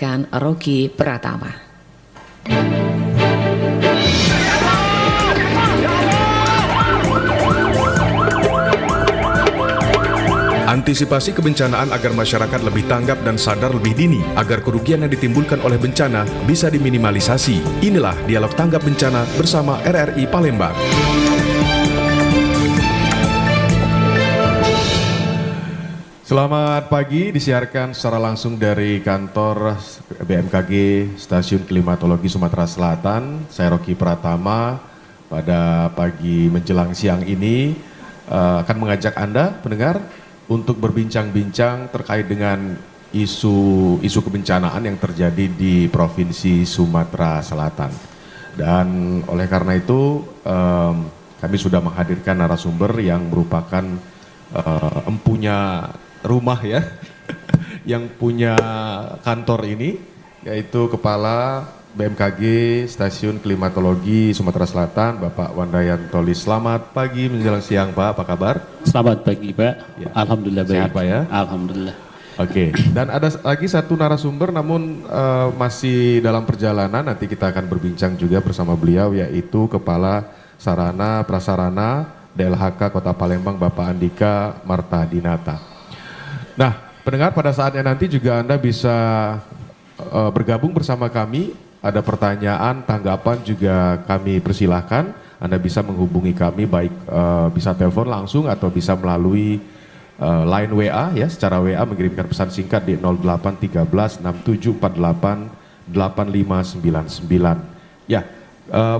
disampaikan Rocky Pratama. Antisipasi kebencanaan agar masyarakat lebih tanggap dan sadar lebih dini agar kerugian yang ditimbulkan oleh bencana bisa diminimalisasi. Inilah Dialog Tanggap Bencana bersama RRI Palembang. Selamat pagi, disiarkan secara langsung dari kantor BMKG Stasiun Klimatologi Sumatera Selatan. Saya Rocky Pratama. Pada pagi menjelang siang ini akan mengajak Anda pendengar untuk berbincang-bincang terkait dengan isu kebencanaan yang terjadi di Provinsi Sumatera Selatan. Dan oleh karena itu kami sudah menghadirkan narasumber yang merupakan empunya rumah ya, yang punya kantor ini, yaitu Kepala BMKG Stasiun Klimatologi Sumatera Selatan, Bapak Wandayan Tolis. Selamat pagi menjelang siang, Pak. Apa kabar? Selamat pagi, Pak. Ya. Alhamdulillah baik. Sehat, Pak ya? Alhamdulillah. Oke. Dan ada lagi satu narasumber, namun masih dalam perjalanan. Nanti kita akan berbincang juga bersama beliau, yaitu Kepala Sarana Prasarana DLHK Kota Palembang, Bapak Andika Marta Dinata. Nah, pendengar, pada saatnya nanti juga Anda bisa bergabung bersama kami. Ada pertanyaan, tanggapan juga kami persilahkan. Anda bisa menghubungi kami baik bisa telepon langsung atau bisa melalui line WA ya, secara WA mengirimkan pesan singkat di 0813 6748 8599. Ya,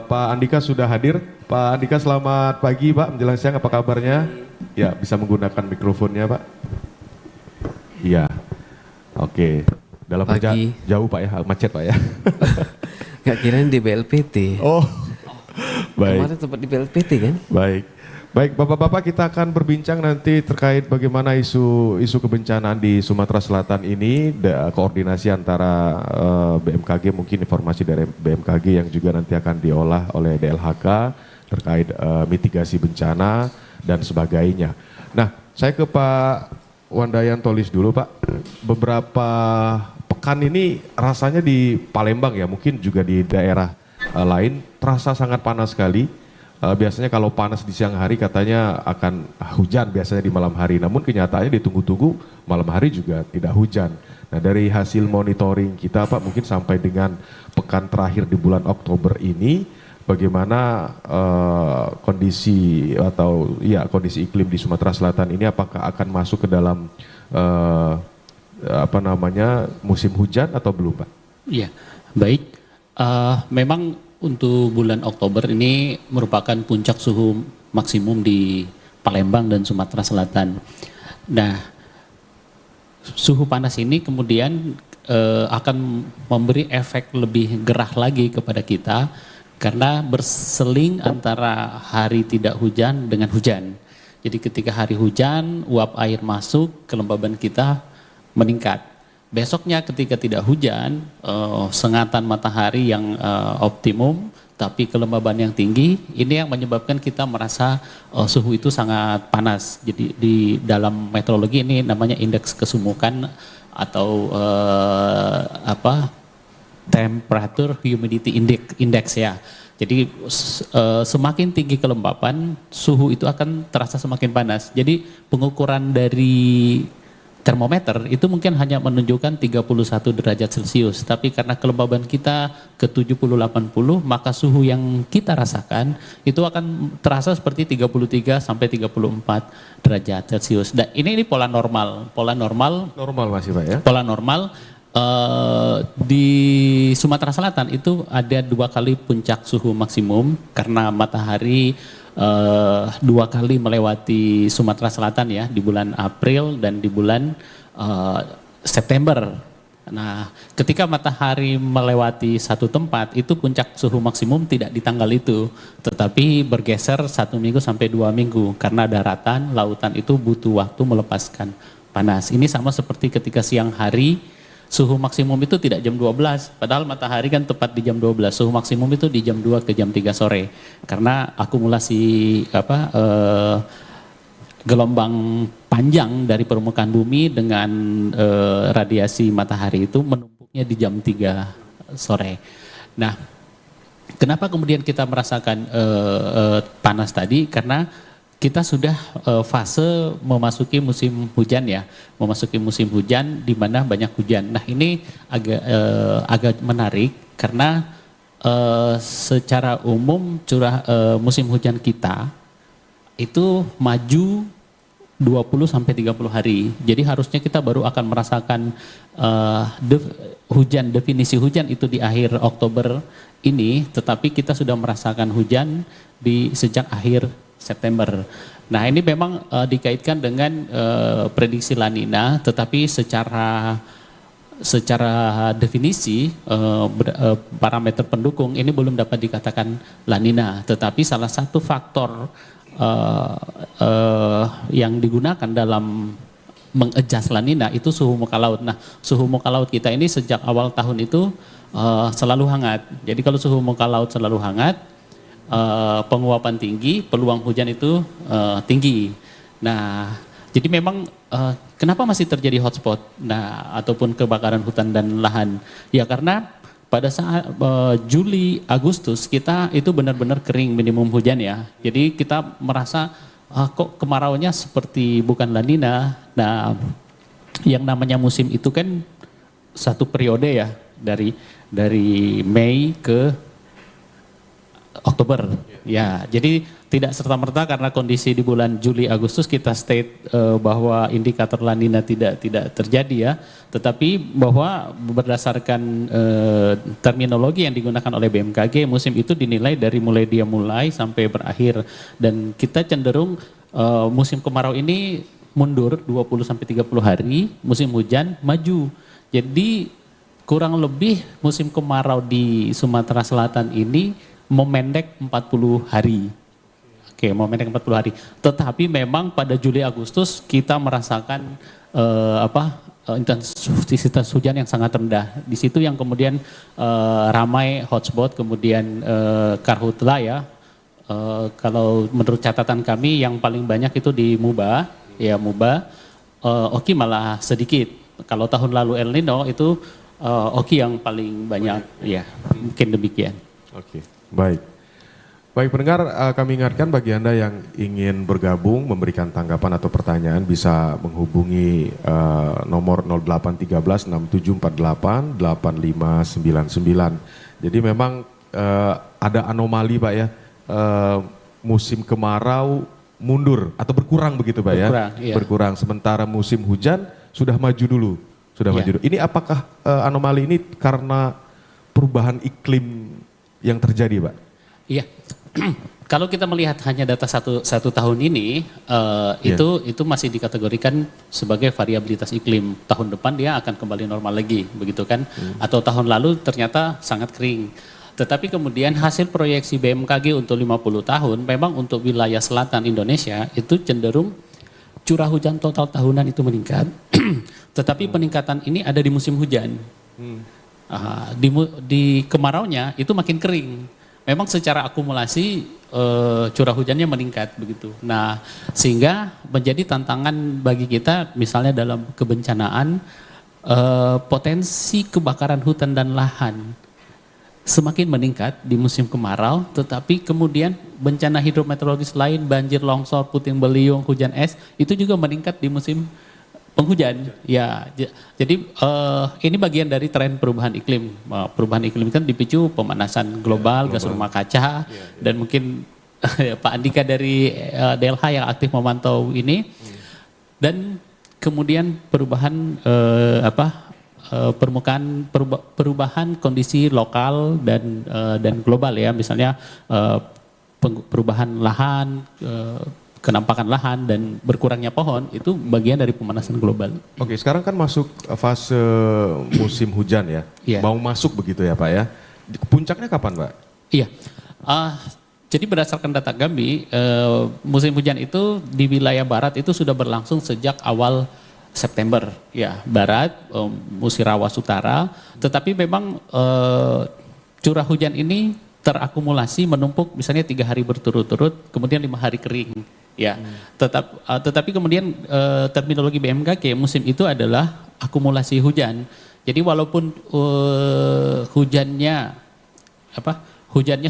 Pak Andika sudah hadir. Pak Andika, selamat pagi Pak, menjelang siang, apa kabarnya? Ya, bisa menggunakan mikrofonnya Pak. Iya, oke. Dalam jauh Pak ya, macet Pak ya. Gak kirain di BLPT. Oh, baik. Kemarin tempat di BLPT kan? Baik, baik Bapak-bapak, kita akan berbincang nanti terkait bagaimana isu kebencanaan di Sumatera Selatan ini, koordinasi antara BMKG, mungkin informasi dari BMKG yang juga nanti akan diolah oleh DLHK terkait mitigasi bencana dan sebagainya. Nah, saya ke Pak Wandayan Tolis dulu Pak. Beberapa pekan ini rasanya di Palembang ya, mungkin juga di daerah lain terasa sangat panas sekali. Biasanya kalau panas di siang hari katanya akan hujan biasanya di malam hari, namun kenyataannya ditunggu-tunggu malam hari juga tidak hujan. Nah, dari hasil monitoring kita Pak, mungkin sampai dengan pekan terakhir di bulan Oktober ini, bagaimana kondisi iklim di Sumatera Selatan ini, apakah akan masuk ke dalam musim hujan atau belum Pak? Iya, baik. Memang untuk bulan Oktober ini merupakan puncak suhu maksimum di Palembang dan Sumatera Selatan. Nah, suhu panas ini kemudian akan memberi efek lebih gerah lagi kepada kita karena berseling antara hari tidak hujan dengan hujan. Jadi ketika hari hujan, uap air masuk, kelembaban kita meningkat. Besoknya ketika tidak hujan, sengatan matahari yang optimum, tapi kelembaban yang tinggi, ini yang menyebabkan kita merasa suhu itu sangat panas. Jadi di dalam meteorologi ini namanya indeks kesumukan atau temperature humidity index ya. Jadi semakin tinggi kelembapan, suhu itu akan terasa semakin panas. Jadi pengukuran dari termometer itu mungkin hanya menunjukkan 31 derajat Celcius, tapi karena kelembaban kita ke 70-80, maka suhu yang kita rasakan itu akan terasa seperti 33 sampai 34 derajat Celcius. Dan ini pola normal. Normal masih Pak ya? Pola normal. Di Sumatera Selatan itu ada 2 kali puncak suhu maksimum karena matahari 2 kali melewati Sumatera Selatan ya, di bulan April dan di bulan September. Nah, ketika matahari melewati satu tempat itu puncak suhu maksimum tidak di tanggal itu, tetapi bergeser 1 minggu sampai 2 minggu karena daratan, lautan itu butuh waktu melepaskan panas. Ini sama seperti ketika siang hari suhu maksimum itu tidak jam 12, padahal matahari kan tepat di jam 12. Suhu maksimum itu di jam 2 ke jam 3 sore. Karena akumulasi gelombang panjang dari permukaan bumi dengan radiasi matahari itu menumpuknya di jam 3 sore. Nah, kenapa kemudian kita merasakan panas tadi? Karena kita sudah fase memasuki musim hujan ya, memasuki musim hujan di mana banyak hujan. Nah, ini agak menarik karena secara umum musim hujan kita itu maju 20 sampai 30 hari. Jadi harusnya kita baru akan merasakan definisi hujan itu di akhir Oktober ini, tetapi kita sudah merasakan hujan sejak akhir September. Nah, ini memang dikaitkan dengan prediksi La Nina, tetapi secara definisi parameter pendukung ini belum dapat dikatakan La Nina, tetapi salah satu faktor yang digunakan dalam mengadjust La Nina itu suhu muka laut. Nah, suhu muka laut kita ini sejak awal tahun itu selalu hangat. Jadi kalau suhu muka laut selalu hangat, penguapan tinggi, peluang hujan itu tinggi. Nah, jadi memang kenapa masih terjadi hotspot? Nah, ataupun kebakaran hutan dan lahan? Ya karena pada saat Juli, Agustus kita itu benar-benar kering minimum hujan ya. Jadi kita merasa kok kemaraunya seperti bukan La Nina. Nah, yang namanya musim itu kan satu periode ya, dari Mei ke Oktober. Ya, jadi tidak serta-merta karena kondisi di bulan Juli Agustus kita state bahwa indikator La Nina tidak terjadi ya, tetapi bahwa berdasarkan terminologi yang digunakan oleh BMKG, musim itu dinilai dari mulai dia mulai sampai berakhir, dan kita cenderung musim kemarau ini mundur 20 sampai 30 hari, musim hujan maju. Jadi kurang lebih musim kemarau di Sumatera Selatan ini memendek 40 hari. Oke, memendek 40 hari. Tetapi memang pada Juli Agustus kita merasakan intensitas hujan yang sangat rendah. Di situ yang kemudian ramai hotspot, kemudian karhutla ya. Kalau menurut catatan kami yang paling banyak itu di Muba, ya Muba. Oki malah sedikit. Kalau tahun lalu El Nino itu Oki yang paling banyak, ya mungkin demikian. Oke, baik. Baik pendengar, kami ingatkan bagi Anda yang ingin bergabung, memberikan tanggapan atau pertanyaan bisa menghubungi nomor 0813 6748 8599. Jadi memang ada anomali Pak ya, musim kemarau mundur atau berkurang begitu Pak ya? Iya. Berkurang, sementara musim hujan sudah maju dulu. Maju dulu. Ini apakah anomali ini karena perubahan iklim yang terjadi Pak? Iya. Kalau kita melihat hanya data satu tahun ini, itu masih dikategorikan sebagai variabilitas iklim. Tahun depan dia akan kembali normal lagi, begitu kan? Atau tahun lalu ternyata sangat kering. Tetapi kemudian hasil proyeksi BMKG untuk 50 tahun, memang untuk wilayah selatan Indonesia itu cenderung curah hujan total tahunan itu meningkat. Tetapi peningkatan ini ada di musim hujan. Di kemaraunya itu makin kering. Memang secara akumulasi curah hujannya meningkat begitu. Nah, sehingga menjadi tantangan bagi kita misalnya dalam kebencanaan, potensi kebakaran hutan dan lahan semakin meningkat di musim kemarau, tetapi kemudian bencana hidrometeorologis lain, banjir, longsor, puting beliung, hujan es itu juga meningkat di musim penghujan. Ya, jadi ini bagian dari tren perubahan iklim. Perubahan iklim kan dipicu pemanasan global, gas rumah kaca, dan mungkin Pak Andika dari DLH yang aktif memantau ini, dan kemudian perubahan perubahan kondisi lokal dan global ya, misalnya perubahan lahan, kenampakan lahan dan berkurangnya pohon itu bagian dari pemanasan global. Oke, sekarang kan masuk fase musim hujan ya. Iya. Mau masuk begitu ya Pak ya. Puncaknya kapan Pak? Iya. Jadi berdasarkan data kami, musim hujan itu di wilayah barat itu sudah berlangsung sejak awal September. Ya, barat, Musirawas Utara. Tetapi memang curah hujan ini terakumulasi menumpuk misalnya 3 hari berturut-turut, kemudian 5 hari kering. Ya, tetapi kemudian terminologi BMKG musim itu adalah akumulasi hujan. Jadi walaupun hujannya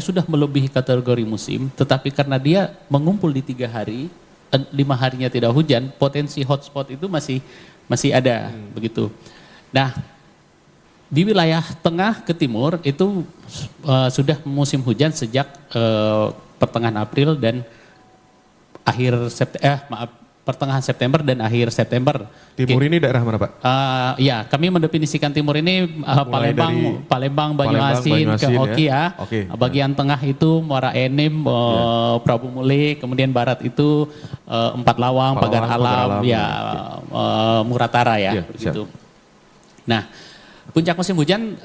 sudah melebihi kategori musim, tetapi karena dia mengumpul di 3 hari, 5 harinya tidak hujan, potensi hotspot itu masih ada begitu. Nah, di wilayah tengah ke timur itu sudah musim hujan sejak pertengahan April dan pertengahan September dan akhir September. Timur ini daerah mana Pak? Ya, kami mendefinisikan timur ini Palembang, Banyuasin, ke Oki ya. Oke. Bagian tengah itu Muara Enim, Prabu Muli, kemudian barat itu Empat Lawang, Pagar Alam, ya, Muratara ya, begitu. Nah, puncak musim hujan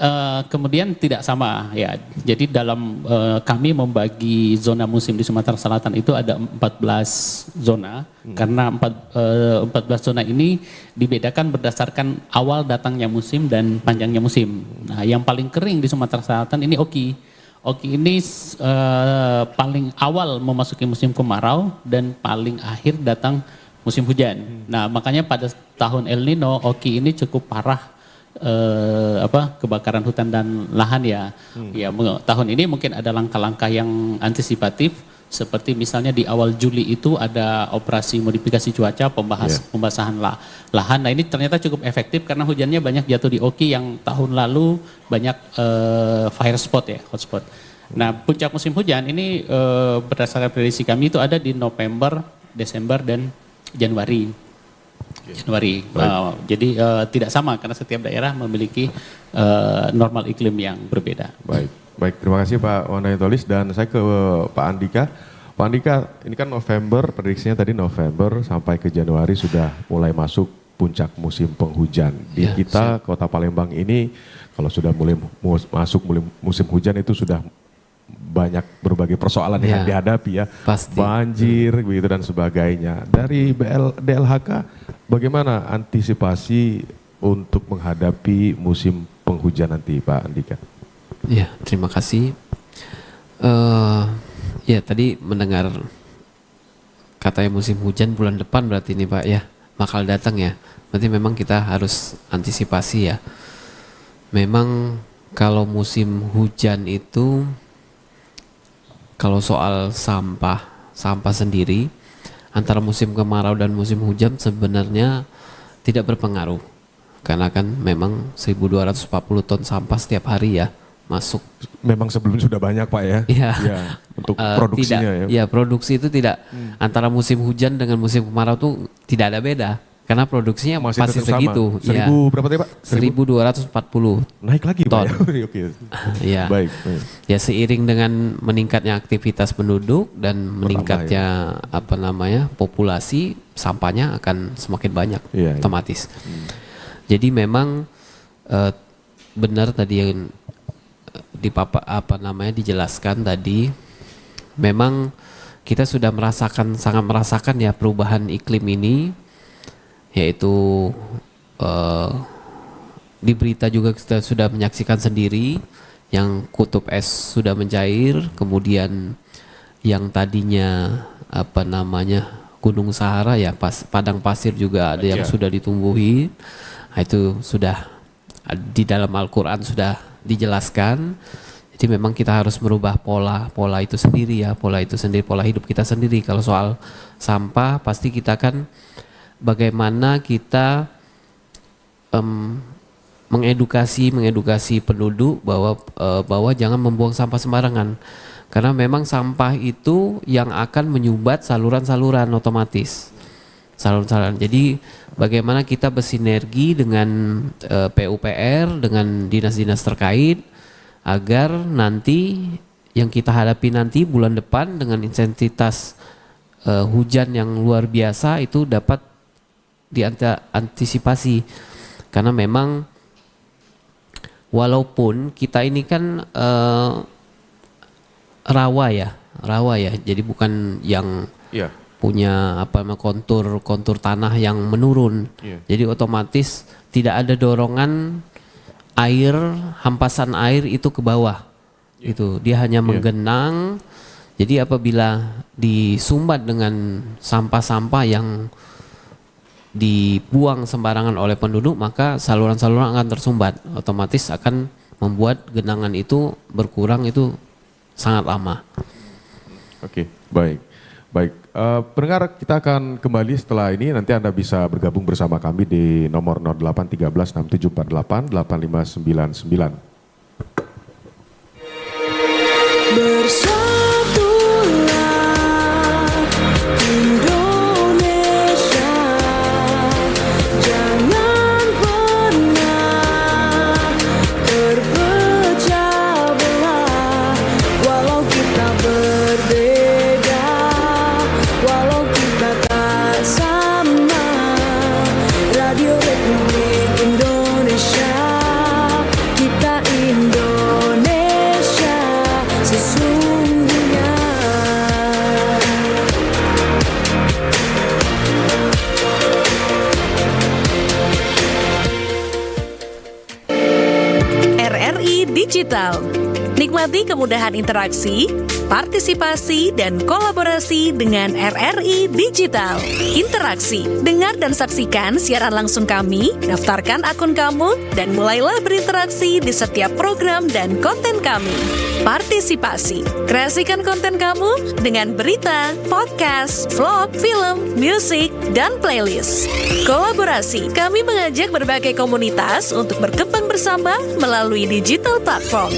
kemudian tidak sama ya. Jadi dalam kami membagi zona musim di Sumatera Selatan itu ada 14 zona. Karena 14 zona ini dibedakan berdasarkan awal datangnya musim dan panjangnya musim. Nah, yang paling kering di Sumatera Selatan ini Oki. Oki ini paling awal memasuki musim kemarau dan paling akhir datang musim hujan. Nah, makanya pada tahun El Nino Oki ini cukup parah. Kebakaran hutan dan lahan ya. Ya, tahun ini mungkin ada langkah-langkah yang antisipatif seperti misalnya di awal Juli itu ada operasi modifikasi cuaca pembasahan lahan. Nah, ini ternyata cukup efektif karena hujannya banyak jatuh di Oki yang tahun lalu banyak fire spot ya, hotspot. Nah, puncak musim hujan ini berdasarkan prediksi kami itu ada di November, Desember dan Januari. Jadi tidak sama karena setiap daerah memiliki normal iklim yang berbeda. Baik, terima kasih Pak Wanayatolis dan saya ke Pak Andika. Pak Andika, ini kan November, prediksinya tadi November sampai ke Januari sudah mulai masuk puncak musim penghujan. Di kita Kota Palembang ini kalau sudah mulai masuk musim hujan itu sudah banyak berbagai persoalan yang dihadapi ya, pasti. Banjir begitu dan sebagainya. Dari DLHK bagaimana antisipasi untuk menghadapi musim penghujan nanti Pak Andika? Ya, terima kasih. Ya tadi mendengar katanya musim hujan bulan depan berarti ini Pak ya, bakal datang ya. Berarti memang kita harus antisipasi ya. Memang kalau musim hujan itu kalau soal sampah sendiri antara musim kemarau dan musim hujan sebenarnya tidak berpengaruh. Karena kan memang 1240 ton sampah setiap hari ya masuk. Memang sebelumnya sudah banyak Pak ya? Iya. Ya, untuk produksinya tidak, ya. Ya produksi itu tidak antara musim hujan dengan musim kemarau tuh tidak ada beda. Karena produksinya masih segitu. 1000 ya. Berapa tadi Pak? 1240. Naik lagi ton. Pak ya? Oke. Ya. Baik. Ya seiring dengan meningkatnya aktivitas penduduk dan meningkatnya populasi, sampahnya akan semakin banyak otomatis. Jadi memang benar tadi yang dijelaskan tadi, memang kita sudah sangat merasakan ya perubahan iklim ini. Yaitu di berita juga kita sudah menyaksikan sendiri yang kutub es sudah mencair, kemudian yang tadinya Gunung Sahara ya padang pasir juga ada yang sudah ditumbuhi. Nah, itu sudah di dalam Al-Qur'an sudah dijelaskan. Jadi memang kita harus merubah pola itu sendiri ya, pola hidup kita sendiri. Kalau soal sampah pasti kita kan bagaimana kita mengedukasi penduduk bahwa jangan membuang sampah sembarangan, karena memang sampah itu yang akan menyumbat saluran-saluran otomatis. Jadi bagaimana kita bersinergi dengan PUPR, dengan dinas-dinas terkait agar nanti yang kita hadapi nanti bulan depan dengan intensitas hujan yang luar biasa itu dapat diantisipasi. Karena memang walaupun kita ini kan rawa ya, jadi bukan yang punya kontur tanah yang menurun. Jadi otomatis tidak ada dorongan hampasan air itu ke bawah. Itu dia hanya menggenang. Jadi apabila disumbat dengan sampah-sampah yang dibuang sembarangan oleh penduduk, maka saluran-saluran akan tersumbat, otomatis akan membuat genangan itu berkurang itu sangat lama. Oke, baik. Baik, pendengar, kita akan kembali setelah ini. Nanti Anda bisa bergabung bersama kami di nomor 0813 6748 8599. Bersatulah Indonesia, jangan pernah terpecah belah. Walau kita berbeda, walau kita tak sama, Radio Republik Indonesia, kita Indonesia sesungguhnya. RRI Digital. Nikmati kemudahan interaksi, partisipasi, dan kolaborasi dengan RRI Digital. Interaksi, dengar dan saksikan siaran langsung kami, daftarkan akun kamu, dan mulailah berinteraksi di setiap program dan konten kami. Partisipasi, kreasikan konten kamu dengan berita, podcast, vlog, film, musik, dan playlist. Kolaborasi, kami mengajak berbagai komunitas untuk berkembang bersama melalui digital platform.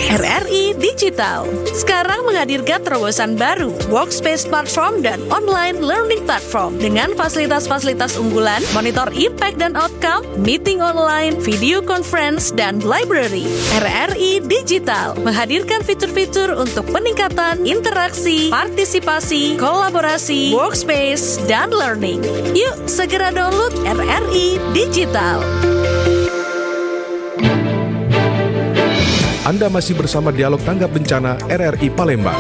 RRI Digital sekarang menghadirkan terobosan baru, workspace platform dan online learning platform dengan fasilitas-fasilitas unggulan, monitor impact dan outcome, meeting online, video conference, dan library. RRI Digital menghadirkan fitur-fitur untuk peningkatan interaksi, partisipasi, kolaborasi, workspace, dan learning. Yuk segera download RRI Digital. Anda masih bersama Dialog Tanggap Bencana RRI Palembang.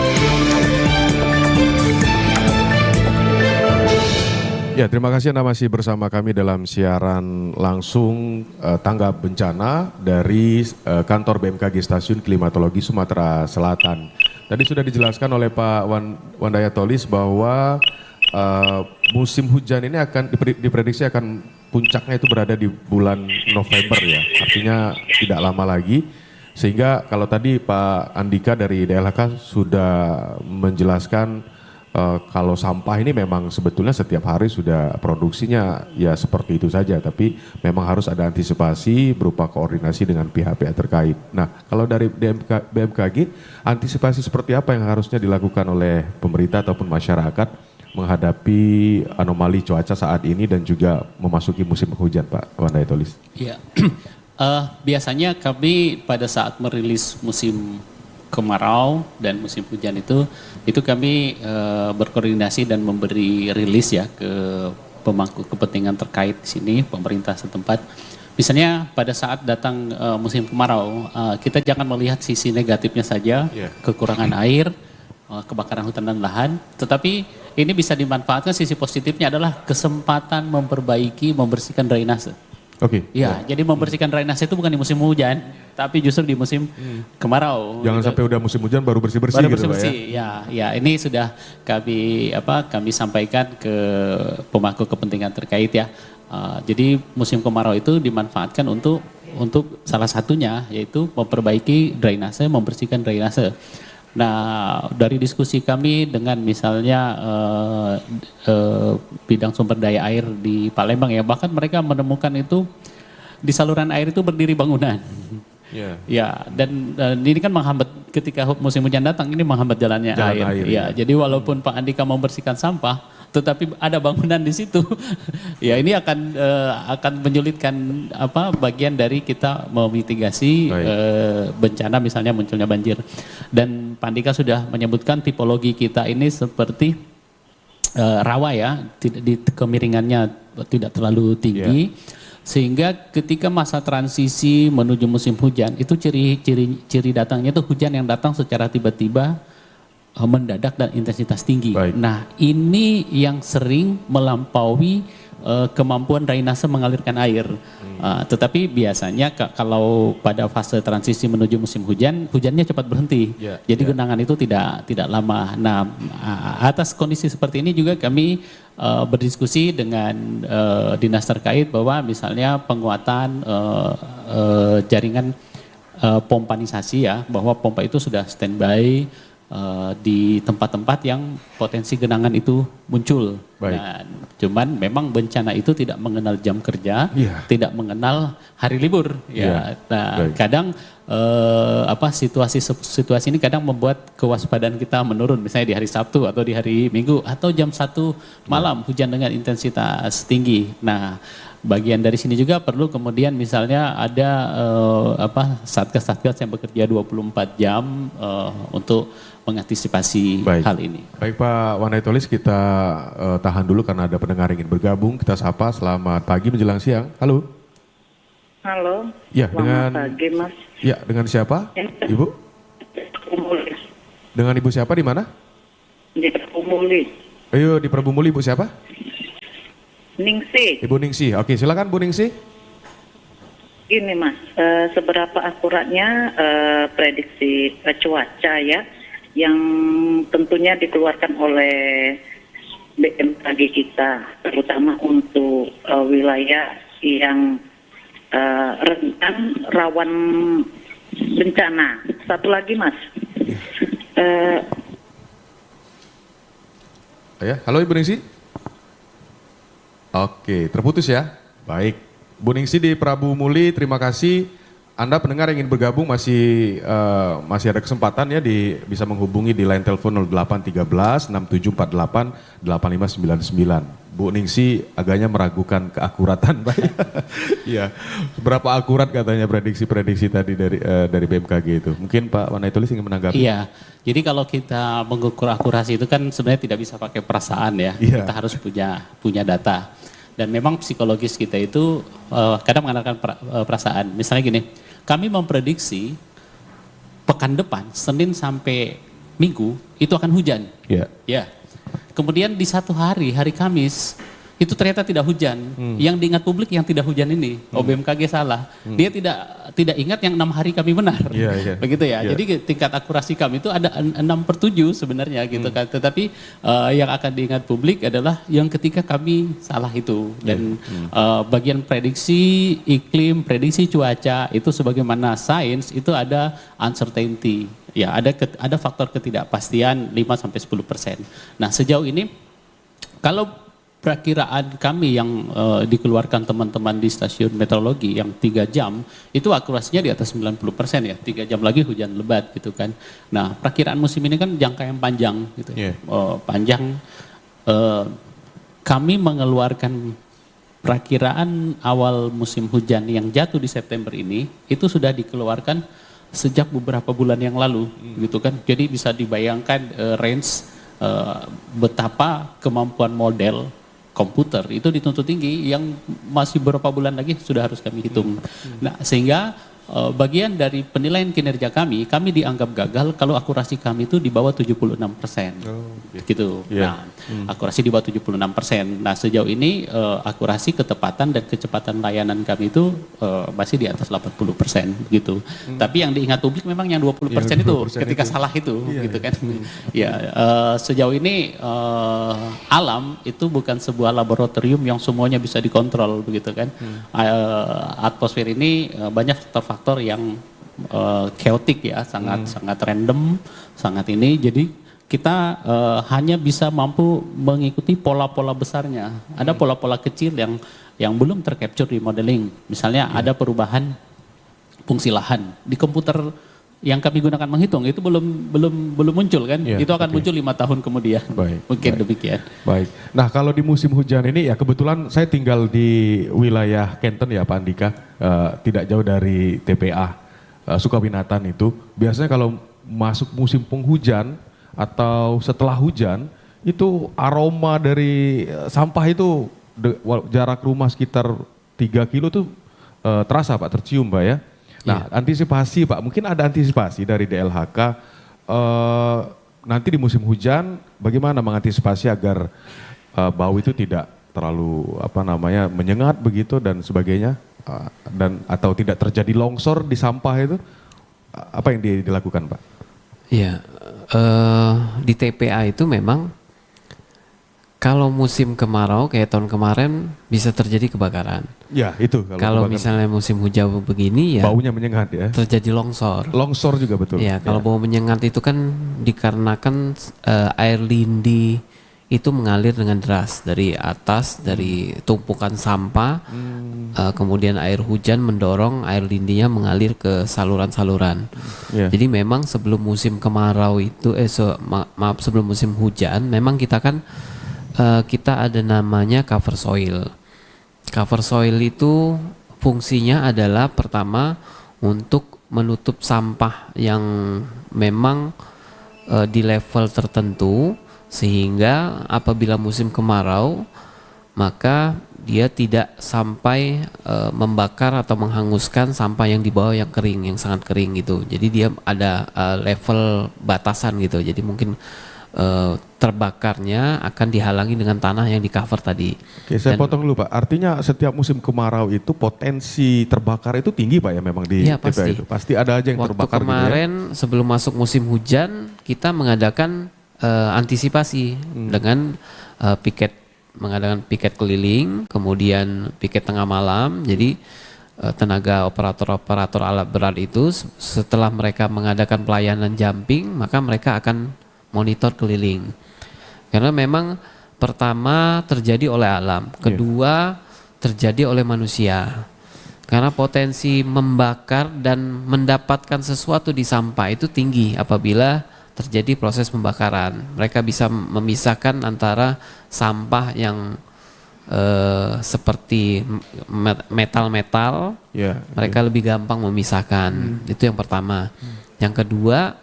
Ya, terima kasih Anda masih bersama kami dalam siaran langsung Tanggap Bencana dari kantor BMKG Stasiun Klimatologi Sumatera Selatan. Tadi sudah dijelaskan oleh Pak Wandaya Tolis bahwa musim hujan ini akan diprediksi akan puncaknya itu berada di bulan November ya, artinya tidak lama lagi. Sehingga kalau tadi Pak Andika dari DLHK sudah menjelaskan kalau sampah ini memang sebetulnya setiap hari sudah produksinya ya seperti itu saja, tapi memang harus ada antisipasi berupa koordinasi dengan pihak-pihak terkait. Nah, kalau dari BMKG, antisipasi seperti apa yang harusnya dilakukan oleh pemerintah ataupun masyarakat menghadapi anomali cuaca saat ini dan juga memasuki musim hujan, Pak Wandaya Tolis? Ya. Biasanya kami pada saat merilis musim kemarau dan musim hujan itu kami berkoordinasi dan memberi rilis ya ke pemangku kepentingan terkait di sini, pemerintah setempat. Misalnya pada saat datang musim kemarau, kita jangan melihat sisi negatifnya saja, kekurangan air, kebakaran hutan dan lahan, tetapi ini bisa dimanfaatkan sisi positifnya adalah kesempatan membersihkan drainase. Oke. Ya, jadi membersihkan drainase itu bukan di musim hujan, tapi justru di musim kemarau. Jangan sampai udah musim hujan baru bersih-bersih gitu, bersih-bersih. Pak Ya, ini sudah kami sampaikan ke pemangku kepentingan terkait ya. Jadi musim kemarau itu dimanfaatkan untuk salah satunya yaitu memperbaiki drainase, membersihkan drainase. Nah, dari diskusi kami dengan misalnya bidang sumber daya air di Palembang ya, bahkan mereka menemukan itu di saluran air itu berdiri bangunan. Ya, dan ini kan menghambat ketika musim hujan datang, ini menghambat jalannya air. Ya, jadi walaupun Pak Andika membersihkan sampah, tetapi ada bangunan di situ. Ya, ini akan menyulitkan bagian dari kita memitigasi bencana misalnya munculnya banjir. Dan Pak Andika sudah menyebutkan tipologi kita ini seperti rawa ya, di kemiringannya tidak terlalu tinggi. Sehingga ketika masa transisi menuju musim hujan itu ciri datangnya itu hujan yang datang secara tiba-tiba, mendadak dan intensitas tinggi. Nah, ini yang sering melampaui kemampuan drainase mengalirkan air. Tetapi biasanya kalau pada fase transisi menuju musim hujan, hujannya cepat berhenti. Jadi genangan itu tidak lama. Nah, atas kondisi seperti ini juga kami berdiskusi dengan dinas terkait bahwa misalnya penguatan jaringan pompanisasi ya, bahwa pompa itu sudah standby di tempat-tempat yang potensi genangan itu muncul. Dan cuman memang bencana itu tidak mengenal jam kerja, tidak mengenal hari libur. Nah, kadang situasi ini kadang membuat kewaspadaan kita menurun, misalnya di hari Sabtu atau di hari Minggu atau jam 1 malam hujan dengan intensitas tinggi. Nah, bagian dari sini juga perlu kemudian misalnya ada satgas-satgas yang bekerja 24 jam untuk mengantisipasi hal ini. Baik Pak Wanaitolis, kita tahan dulu karena ada pendengar ingin bergabung. Kita sapa, selamat pagi menjelang siang. Halo. Halo. Ya, selamat pagi Mas. Ya, dengan siapa? Ibu? Umuli. Dengan Ibu siapa di mana? Di Umuli. Ayo di Prabu Muli, Ibu siapa? Ningsih. Ibu Ningsih. Oke, silakan Bu Ningsih. Gini Mas, seberapa akuratnya prediksi cuaca ya, yang tentunya dikeluarkan oleh BMKG kita, terutama untuk wilayah yang rentan rawan bencana. Satu lagi Mas. Ya, halo Ibu Ningsih. Oke, terputus ya. Baik, Bu Ningsih di Prabu Muli, terima kasih. Anda pendengar yang ingin bergabung masih ada kesempatan ya, bisa menghubungi di line telepon 0813 6748 8599. Bu Ningsih agaknya meragukan keakuratan, Pak. Iya, berapa akurat katanya prediksi tadi dari BMKG itu. Mungkin Pak Wanaitolis ingin menanggapi. Iya, jadi kalau kita mengukur akurasi itu kan sebenarnya tidak bisa pakai perasaan ya. Kita harus punya data. Dan memang psikologis kita itu kadang mengandalkan perasaan. Misalnya gini, kami memprediksi pekan depan, Senin sampai Minggu, itu akan hujan. Ya. Kemudian di satu hari Kamis, itu ternyata tidak hujan. Yang diingat publik yang tidak hujan ini, BMKG salah. Dia tidak ingat yang 6 hari kami benar. Begitu ya. Jadi tingkat akurasi kami itu ada 6/7 sebenarnya gitu kan. Tetapi yang akan diingat publik adalah yang ketika kami salah itu. Dan bagian prediksi iklim, prediksi cuaca itu sebagaimana sains itu ada uncertainty. Ya, ada faktor ketidakpastian 5-10%. Nah, sejauh ini kalau perakiraan kami yang dikeluarkan teman-teman di stasiun meteorologi yang 3 jam itu akurasinya di atas 90% ya. 3 jam lagi hujan lebat gitu kan. Nah, perakiraan musim ini kan jangka yang panjang gitu. Panjang. Kami mengeluarkan perakiraan awal musim hujan yang jatuh di September ini itu sudah dikeluarkan sejak beberapa bulan yang lalu gitu kan. Jadi bisa dibayangkan range betapa kemampuan model komputer itu dituntut tinggi yang masih beberapa bulan lagi sudah harus kami hitung. Nah, sehingga bagian dari penilaian kinerja kami dianggap gagal kalau akurasi kami itu di bawah 76%. Gitu. Nah, akurasi di bawah 76%. Nah, sejauh ini akurasi, ketepatan dan kecepatan layanan kami itu masih di atas 80% gitu. Tapi yang diingat publik memang yang 20% itu ketika salah itu gitu kan. Sejauh ini alam itu bukan sebuah laboratorium yang semuanya bisa dikontrol begitu kan. Atmosfer ini banyak faktor yang chaotic ya, sangat random, sangat ini. Jadi kita hanya bisa mampu mengikuti pola-pola besarnya. Ada pola-pola kecil yang belum tercapture di modeling. Misalnya ada perubahan fungsi lahan di komputer yang kami gunakan menghitung itu belum muncul kan. Itu akan muncul 5 tahun kemudian. Mungkin demikian. Baik. Nah, kalau di musim hujan ini ya kebetulan saya tinggal di wilayah Kenten ya Pak Andika, tidak jauh dari TPA Sukawinatan itu. Biasanya kalau masuk musim penghujan atau setelah hujan itu aroma dari sampah itu jarak rumah sekitar 3 kilo tuh terasa Pak, tercium Pak ya. Nah, antisipasi Pak, mungkin ada antisipasi dari DLHK nanti di musim hujan bagaimana mengantisipasi agar bau itu tidak terlalu menyengat begitu dan sebagainya, dan atau tidak terjadi longsor di sampah itu, apa yang dilakukan Pak? Ya, di TPA itu memang kalau musim kemarau kayak tahun kemarin bisa terjadi kebakaran. Ya itu. Kalau misalnya musim hujan begini ya baunya menyengat ya. terjadi longsor. Longsor juga betul. Ya, kalau bau menyengat itu kan dikarenakan air lindi itu mengalir dengan deras dari atas, dari tumpukan sampah, kemudian air hujan mendorong air lindinya mengalir ke saluran-saluran. Jadi memang sebelum musim kemarau itu, sebelum musim hujan, memang kita kan kita ada namanya cover soil. Cover soil itu fungsinya adalah pertama untuk menutup sampah yang memang di level tertentu, sehingga apabila musim kemarau maka dia tidak sampai membakar atau menghanguskan sampah yang di bawah yang kering, yang sangat kering gitu. Jadi dia ada level batasan gitu. Jadi mungkin terbakarnya akan dihalangi dengan tanah yang di cover tadi. Oke, saya potong dulu Pak. Artinya setiap musim kemarau itu potensi terbakar itu tinggi Pak ya, memang di ya, TPA itu. Pasti ada aja yang waktu terbakar kemarin gitu ya. Sebelum masuk musim hujan kita mengadakan antisipasi dengan mengadakan piket keliling, kemudian piket tengah malam. Jadi tenaga operator-operator alat berat itu setelah mereka mengadakan pelayanan jumping, maka mereka akan monitor keliling. Karena memang pertama terjadi oleh alam, kedua terjadi oleh manusia. Karena potensi membakar dan mendapatkan sesuatu di sampah itu tinggi apabila terjadi proses pembakaran. Mereka bisa memisahkan antara sampah yang seperti metal-metal, mereka lebih gampang memisahkan. Itu yang pertama. Yang kedua,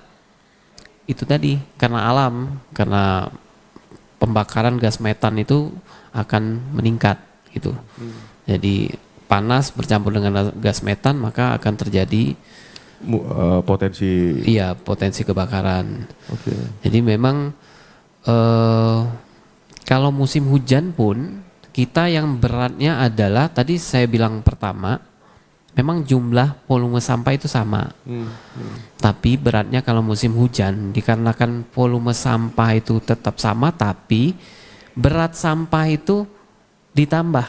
itu tadi karena alam, karena pembakaran gas metan itu akan meningkat gitu. Jadi panas bercampur dengan gas metan maka akan terjadi potensi kebakaran. Jadi memang kalau musim hujan pun kita yang beratnya adalah tadi saya bilang pertama, memang jumlah volume sampah itu sama. Tapi beratnya kalau musim hujan dikarenakan volume sampah itu tetap sama, tapi berat sampah itu ditambah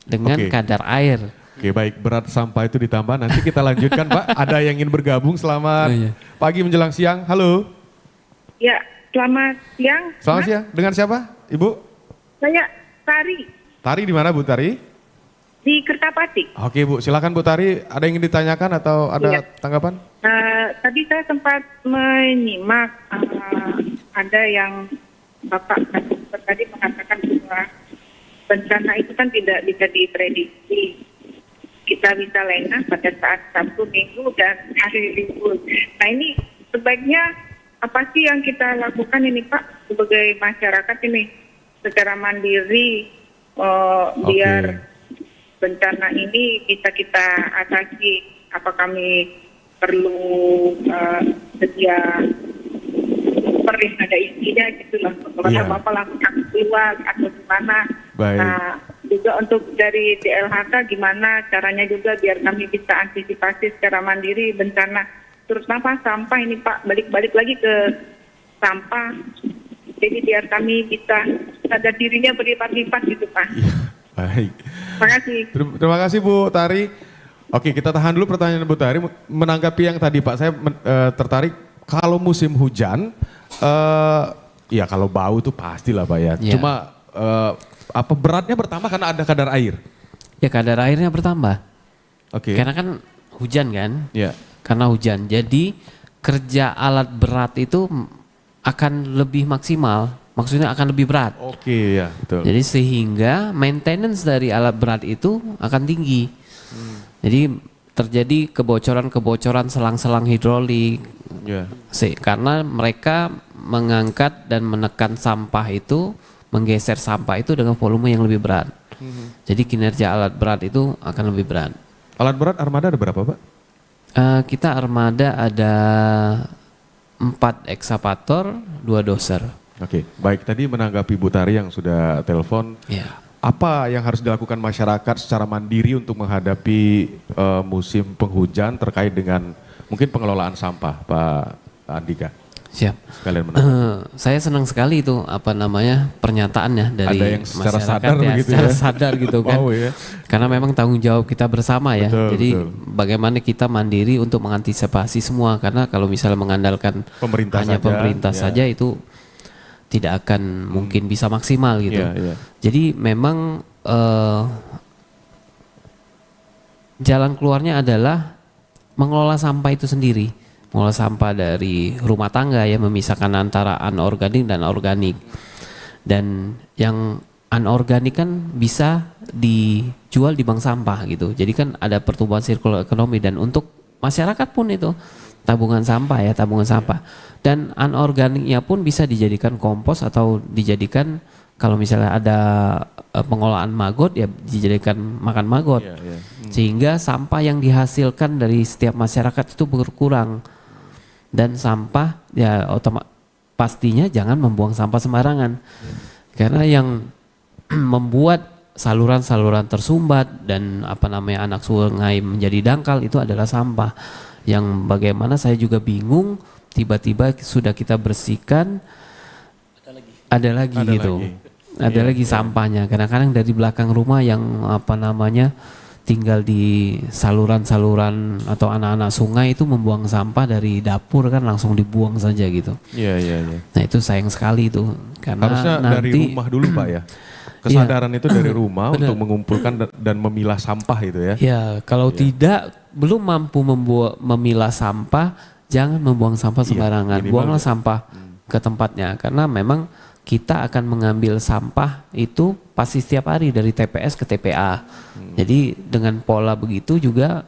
dengan kadar air. Oke, baik, berat sampah itu ditambah. Nanti kita lanjutkan Pak. Ada yang ingin bergabung. Selamat pagi menjelang siang. Halo. Ya, selamat siang. Selamat siang. Dengan siapa, Ibu? Saya Tari. Tari di mana Bu Tari? Di Kertapati. Oke Bu, silakan Bu Tari. Ada yang ingin ditanyakan atau ada tanggapan? Tadi saya sempat menyimak ada yang Bapak tadi mengatakan bahwa bencana itu kan tidak bisa diprediksi. Kita bisa lengah pada saat Sabtu, Minggu, dan hari libur. Nah ini sebaiknya apa sih yang kita lakukan ini Pak sebagai masyarakat ini secara mandiri biar bencana ini bisa kita atasi? Apa kami perlu sedia ada isinya gitu lah. Kalau apa lakukan keluar atau gimana? Nah, juga untuk dari DLHK gimana caranya juga biar kami bisa antisipasi secara mandiri bencana. Terutama sampah ini Pak, balik lagi ke sampah. Jadi biar kami bisa sadar dirinya berlipat-lipat gitu Pak. Baik. Terima kasih. Terima kasih Bu Tari. Oke, kita tahan dulu pertanyaan Bu Tari. Menanggapi yang tadi Pak, saya tertarik kalau musim hujan, ya kalau bau itu pastilah Pak ya. Cuma apa beratnya bertambah karena ada kadar air? Ya kadar airnya bertambah. Karena kan hujan kan? Karena hujan. Jadi kerja alat berat itu akan lebih maksimal. Maksudnya akan lebih berat. Betul. Jadi sehingga maintenance dari alat berat itu akan tinggi. Jadi terjadi kebocoran-kebocoran selang-selang hidrolik. Karena mereka mengangkat dan menekan sampah itu, menggeser sampah itu dengan volume yang lebih berat. Jadi kinerja alat berat itu akan lebih berat. Alat berat armada ada berapa Pak? Kita armada ada 4 ekskavator, 2 doser. Baik, tadi menanggapi Bu Tari yang sudah telepon. apa yang harus dilakukan masyarakat secara mandiri untuk menghadapi musim penghujan terkait dengan mungkin pengelolaan sampah, Pak Andika? Siap. Sekalian menambahkan. Saya senang sekali itu pernyataannya dari Ada yang secara masyarakat sadar begitu secara ya? sadar gitu kan. Wow, ya. Karena memang tanggung jawab kita bersama ya. Betul, Jadi betul. bagaimana kita mandiri untuk mengantisipasi semua, karena kalau misalnya mengandalkan Pemerintah hanya saja, pemerintah ya. saja itu tidak akan mungkin bisa maksimal gitu. Iya, iya. Jadi memang jalan keluarnya adalah mengelola sampah itu sendiri. Mengelola sampah dari rumah tangga ya, memisahkan antara anorganik dan organik. Dan yang anorganik kan bisa dijual di bank sampah gitu. Jadi kan ada pertumbuhan sirkular ekonomi, dan untuk masyarakat pun itu tabungan sampah ya, tabungan sampah. Dan anorganiknya pun bisa dijadikan kompos atau dijadikan kalau misalnya ada pengolahan maggot ya dijadikan makan maggot. Iya, iya. Sehingga sampah yang dihasilkan dari setiap masyarakat itu berkurang. Dan sampah ya pastinya jangan membuang sampah sembarangan. Karena yang membuat saluran-saluran tersumbat dan anak sungai menjadi dangkal itu adalah sampah. Yang bagaimana saya juga bingung, tiba-tiba sudah kita bersihkan ada lagi gitu. Ada lagi sampahnya. Kadang-kadang dari belakang rumah yang tinggal di saluran-saluran atau anak-anak sungai itu membuang sampah dari dapur kan langsung dibuang saja gitu. Iya, iya, iya. Nah itu sayang sekali itu, karena Harusnya nanti dari rumah dulu Pak ya. Kesadaran itu dari rumah untuk mengumpulkan dan memilah sampah itu ya. ya kalau tidak belum mampu memilah sampah, jangan membuang sampah sembarangan. minimal Buanglah ya. sampah ke tempatnya, karena memang kita akan mengambil sampah itu pasti setiap hari dari TPS ke TPA. Jadi dengan pola begitu juga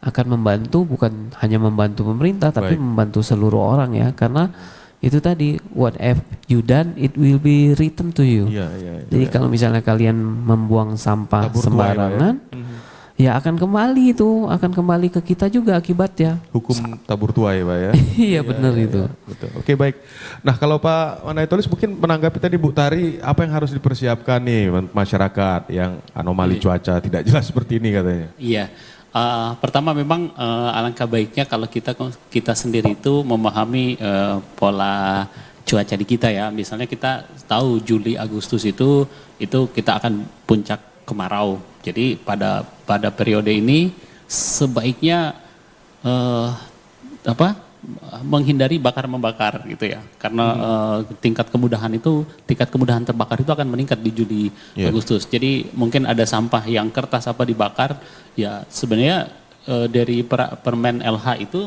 akan membantu, bukan hanya membantu pemerintah tapi membantu seluruh orang ya, karena itu tadi whatever you done it will be returned to you. Iya, iya, iya. Jadi kalau misalnya kalian membuang sampah Tabur tuai sembarangan, lah ya akan kembali itu, akan kembali ke kita juga akibatnya. Hukum tabur tuai Pak ya. Iya benar itu. Betul. Oke, baik. Nah, kalau Pak Wanaitolis mungkin menanggapi tadi Bu Tari, apa yang harus dipersiapkan nih masyarakat yang anomali cuaca tidak jelas seperti ini katanya? Iya. Pertama memang alangkah baiknya kalau kita sendiri itu memahami pola cuaca di kita ya. Misalnya kita tahu Juli Agustus itu kita akan puncak kemarau. Jadi pada periode ini sebaiknya menghindari bakar membakar gitu ya, karena tingkat kemudahan terbakar itu akan meningkat di Juli Agustus. Jadi mungkin ada sampah yang kertas dibakar ya, sebenarnya dari permen LH itu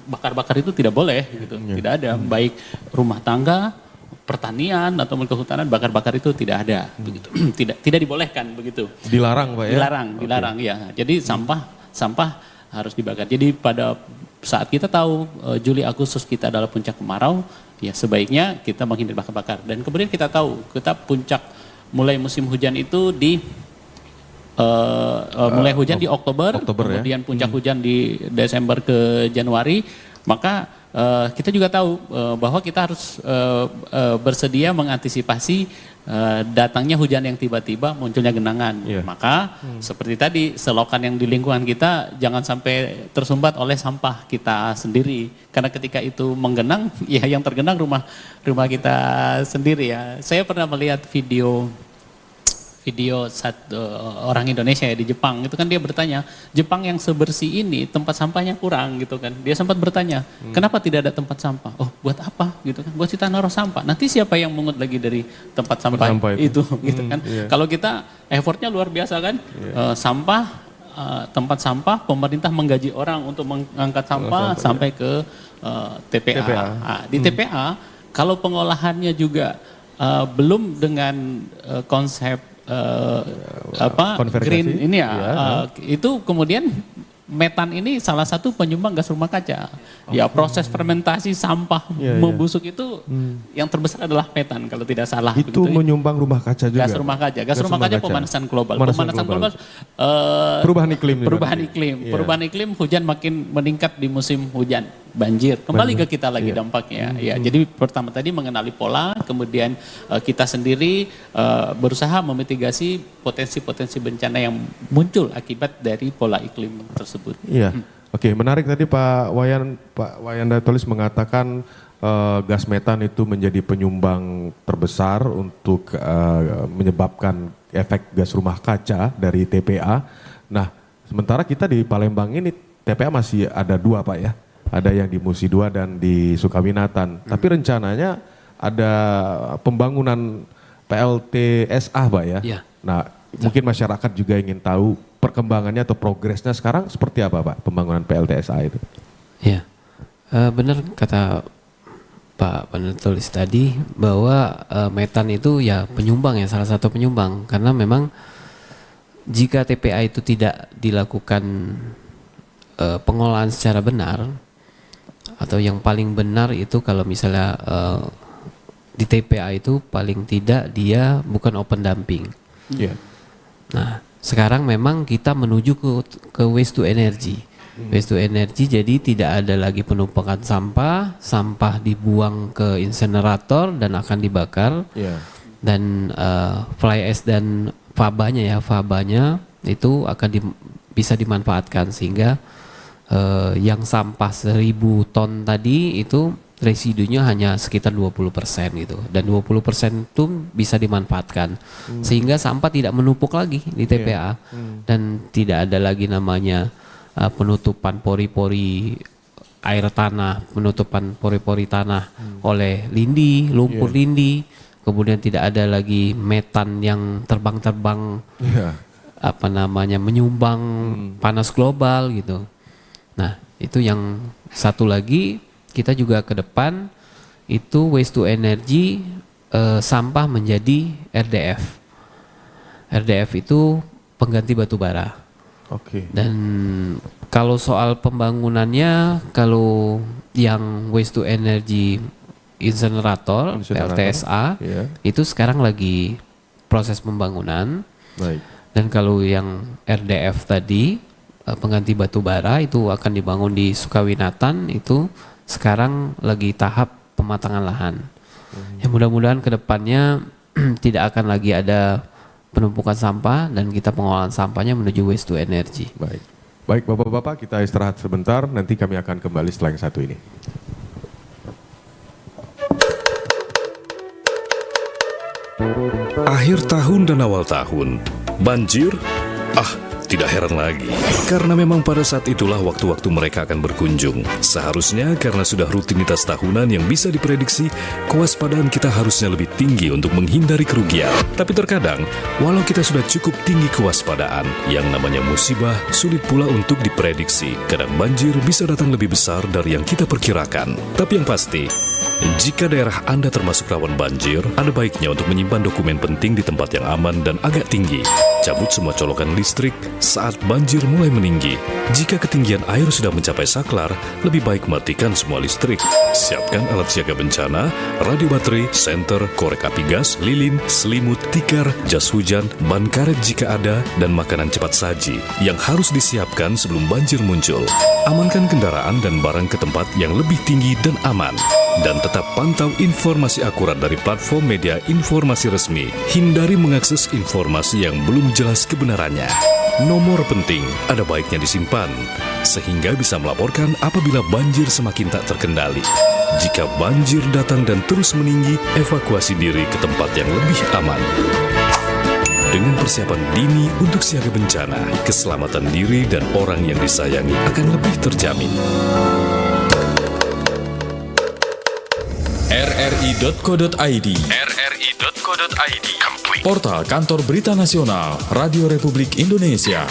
bakar-bakar itu tidak boleh gitu, tidak ada, baik rumah tangga, pertanian atau kehutanan, bakar-bakar itu tidak ada begitu. tidak dibolehkan begitu. Dilarang Pak ya? Dilarang ya. Jadi sampah harus dibakar. Jadi pada saat kita tahu Juli Agustus kita adalah puncak kemarau, ya sebaiknya kita menghindari bakar-bakar. Dan kemudian kita tahu kita puncak mulai musim hujan itu di mulai hujan di Oktober kemudian puncak hujan di Desember ke Januari, maka kita juga tahu bahwa kita harus bersedia mengantisipasi datangnya hujan yang tiba-tiba, munculnya genangan. Maka seperti tadi, selokan yang di lingkungan kita jangan sampai tersumbat oleh sampah kita sendiri. Karena ketika itu menggenang, ya yang tergenang rumah kita sendiri ya. Saya pernah melihat video orang Indonesia ya di Jepang, itu kan dia bertanya, Jepang yang sebersih ini tempat sampahnya kurang gitu kan. Dia sempat bertanya, kenapa tidak ada tempat sampah? Oh, buat apa gitu kan? Buat kita naruh sampah. Nanti siapa yang mengut lagi dari tempat sampah itu gitu kan. Kalau kita effortnya luar biasa kan, tempat sampah, pemerintah menggaji orang untuk mengangkat sampah sampai ke TPA. Di TPA kalau pengolahannya juga belum dengan konsep green ini itu kemudian metan ini salah satu penyumbang gas rumah kaca. Ya proses fermentasi sampah membusuk itu yang terbesar adalah metan kalau tidak salah. Itu begitu, menyumbang rumah kaca juga. Gas rumah kaca pemanasan global. Pemanasan global perubahan iklim. Perubahan iklim, hujan makin meningkat di musim hujan. banjir. Kembali Banjir. ke kita lagi Iya. dampaknya. Ya, jadi pertama tadi mengenali pola, kemudian kita sendiri berusaha memitigasi potensi-potensi bencana yang muncul akibat dari pola iklim tersebut. Iya. Oke, menarik tadi Pak Wayan Tulis mengatakan gas metan itu menjadi penyumbang terbesar untuk menyebabkan efek gas rumah kaca dari TPA. Nah, sementara kita di Palembang ini TPA masih ada 2 Pak ya. Ada yang di Musi 2 dan di Sukawinatan. Tapi rencananya ada pembangunan PLTSA Pak ya. Iya. Nah, mungkin masyarakat juga ingin tahu perkembangannya atau progresnya sekarang seperti apa Pak pembangunan PLTSA itu? Ya, benar kata Pak penulis tadi bahwa metan itu ya penyumbang ya, salah satu penyumbang, karena memang jika TPA itu tidak dilakukan pengolahan secara benar, atau yang paling benar itu kalau misalnya di TPA itu paling tidak dia bukan open dumping. Iya. Nah, sekarang memang kita menuju ke waste to energy. Waste to energy, jadi tidak ada lagi penumpukan sampah dibuang ke insenerator dan akan dibakar. Iya. Dan fly ash dan fabanya itu akan bisa dimanfaatkan sehingga yang sampah 1.000 ton tadi itu residunya hanya sekitar 20% gitu, dan 20% itu bisa dimanfaatkan sehingga sampah tidak menumpuk lagi di TPA dan tidak ada lagi namanya penutupan pori-pori air tanah, penutupan pori-pori tanah oleh lindi, lumpur lindi, kemudian tidak ada lagi metan yang terbang-terbang menyumbang panas global gitu. Nah, itu yang satu lagi. Kita juga ke depan itu waste to energy, sampah menjadi RDF. RDF itu pengganti batu bara. Oke. Dan kalau soal pembangunannya, kalau yang waste to energy insenerator, PLTSA, itu sekarang lagi proses pembangunan. Baik. Dan kalau yang RDF tadi, pengganti batu bara, itu akan dibangun di Sukawinatan, itu sekarang lagi tahap pematangan lahan. Ya, mudah-mudahan ke depannya tidak akan lagi ada penumpukan sampah dan kita pengolahan sampahnya menuju waste to energy. Baik. Baik Bapak-bapak, kita istirahat sebentar, nanti kami akan kembali setelah yang satu ini. Akhir tahun dan awal tahun, banjir? Tidak heran lagi, karena memang pada saat itulah waktu-waktu mereka akan berkunjung. Seharusnya karena sudah rutinitas tahunan yang bisa diprediksi, kewaspadaan kita harusnya lebih tinggi untuk menghindari kerugian. Tapi terkadang, walau kita sudah cukup tinggi kewaspadaan, yang namanya musibah sulit pula untuk diprediksi. Kadang banjir bisa datang lebih besar dari yang kita perkirakan. Tapi yang pasti, jika daerah Anda termasuk rawan banjir, ada baiknya untuk menyimpan dokumen penting di tempat yang aman dan agak tinggi. Cabut semua colokan listrik saat banjir mulai meninggi. Jika ketinggian air sudah mencapai saklar, lebih baik matikan semua listrik. Siapkan alat siaga bencana, radio baterai, senter, korek api gas, lilin, selimut, tikar, jas hujan, ban karet jika ada, dan makanan cepat saji yang harus disiapkan sebelum banjir muncul. Amankan kendaraan dan barang ke tempat yang lebih tinggi dan aman. Dan tetap pantau informasi akurat dari platform media informasi resmi. Hindari mengakses informasi yang belum jelas kebenarannya. Nomor penting ada baiknya disimpan, sehingga bisa melaporkan apabila banjir semakin tak terkendali. Jika banjir datang dan terus meninggi, evakuasi diri ke tempat yang lebih aman. Dengan persiapan dini untuk siaga bencana, keselamatan diri dan orang yang disayangi akan lebih terjamin. rri.co.id Portal Kantor Berita Nasional Radio Republik Indonesia.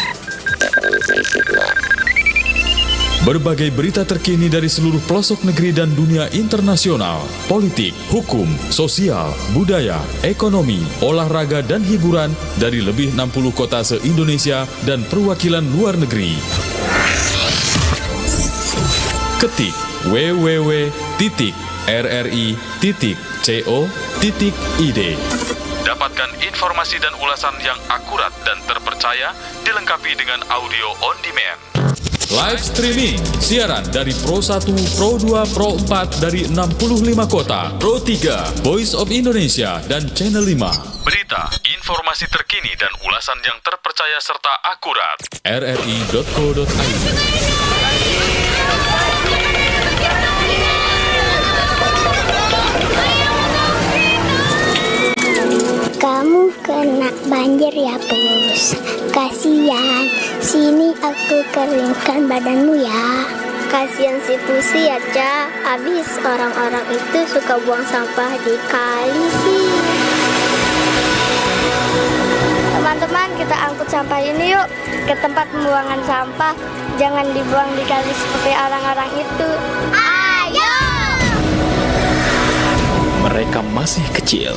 Berbagai berita terkini dari seluruh pelosok negeri dan dunia internasional, politik, hukum, sosial, budaya, ekonomi, olahraga, dan hiburan dari lebih 60 kota se-Indonesia dan perwakilan luar negeri. Ketik www.rri.co.id. Dapatkan informasi dan ulasan yang akurat dan terpercaya, dilengkapi dengan audio on demand. Live streaming, siaran dari Pro 1, Pro 2, Pro 4 dari 65 kota, Pro 3, Voice of Indonesia, dan Channel 5. Berita, informasi terkini dan ulasan yang terpercaya serta akurat. rri.co.id. Kamu kena banjir ya, Pus. Kasihan, sini aku keringkan badanmu ya. Kasihan si Pusi ya, Ca. Habis orang-orang itu suka buang sampah di kali sih. Teman-teman, kita angkut sampah ini yuk ke tempat pembuangan sampah. Jangan dibuang di kali seperti orang-orang itu. Ayo! Mereka masih kecil,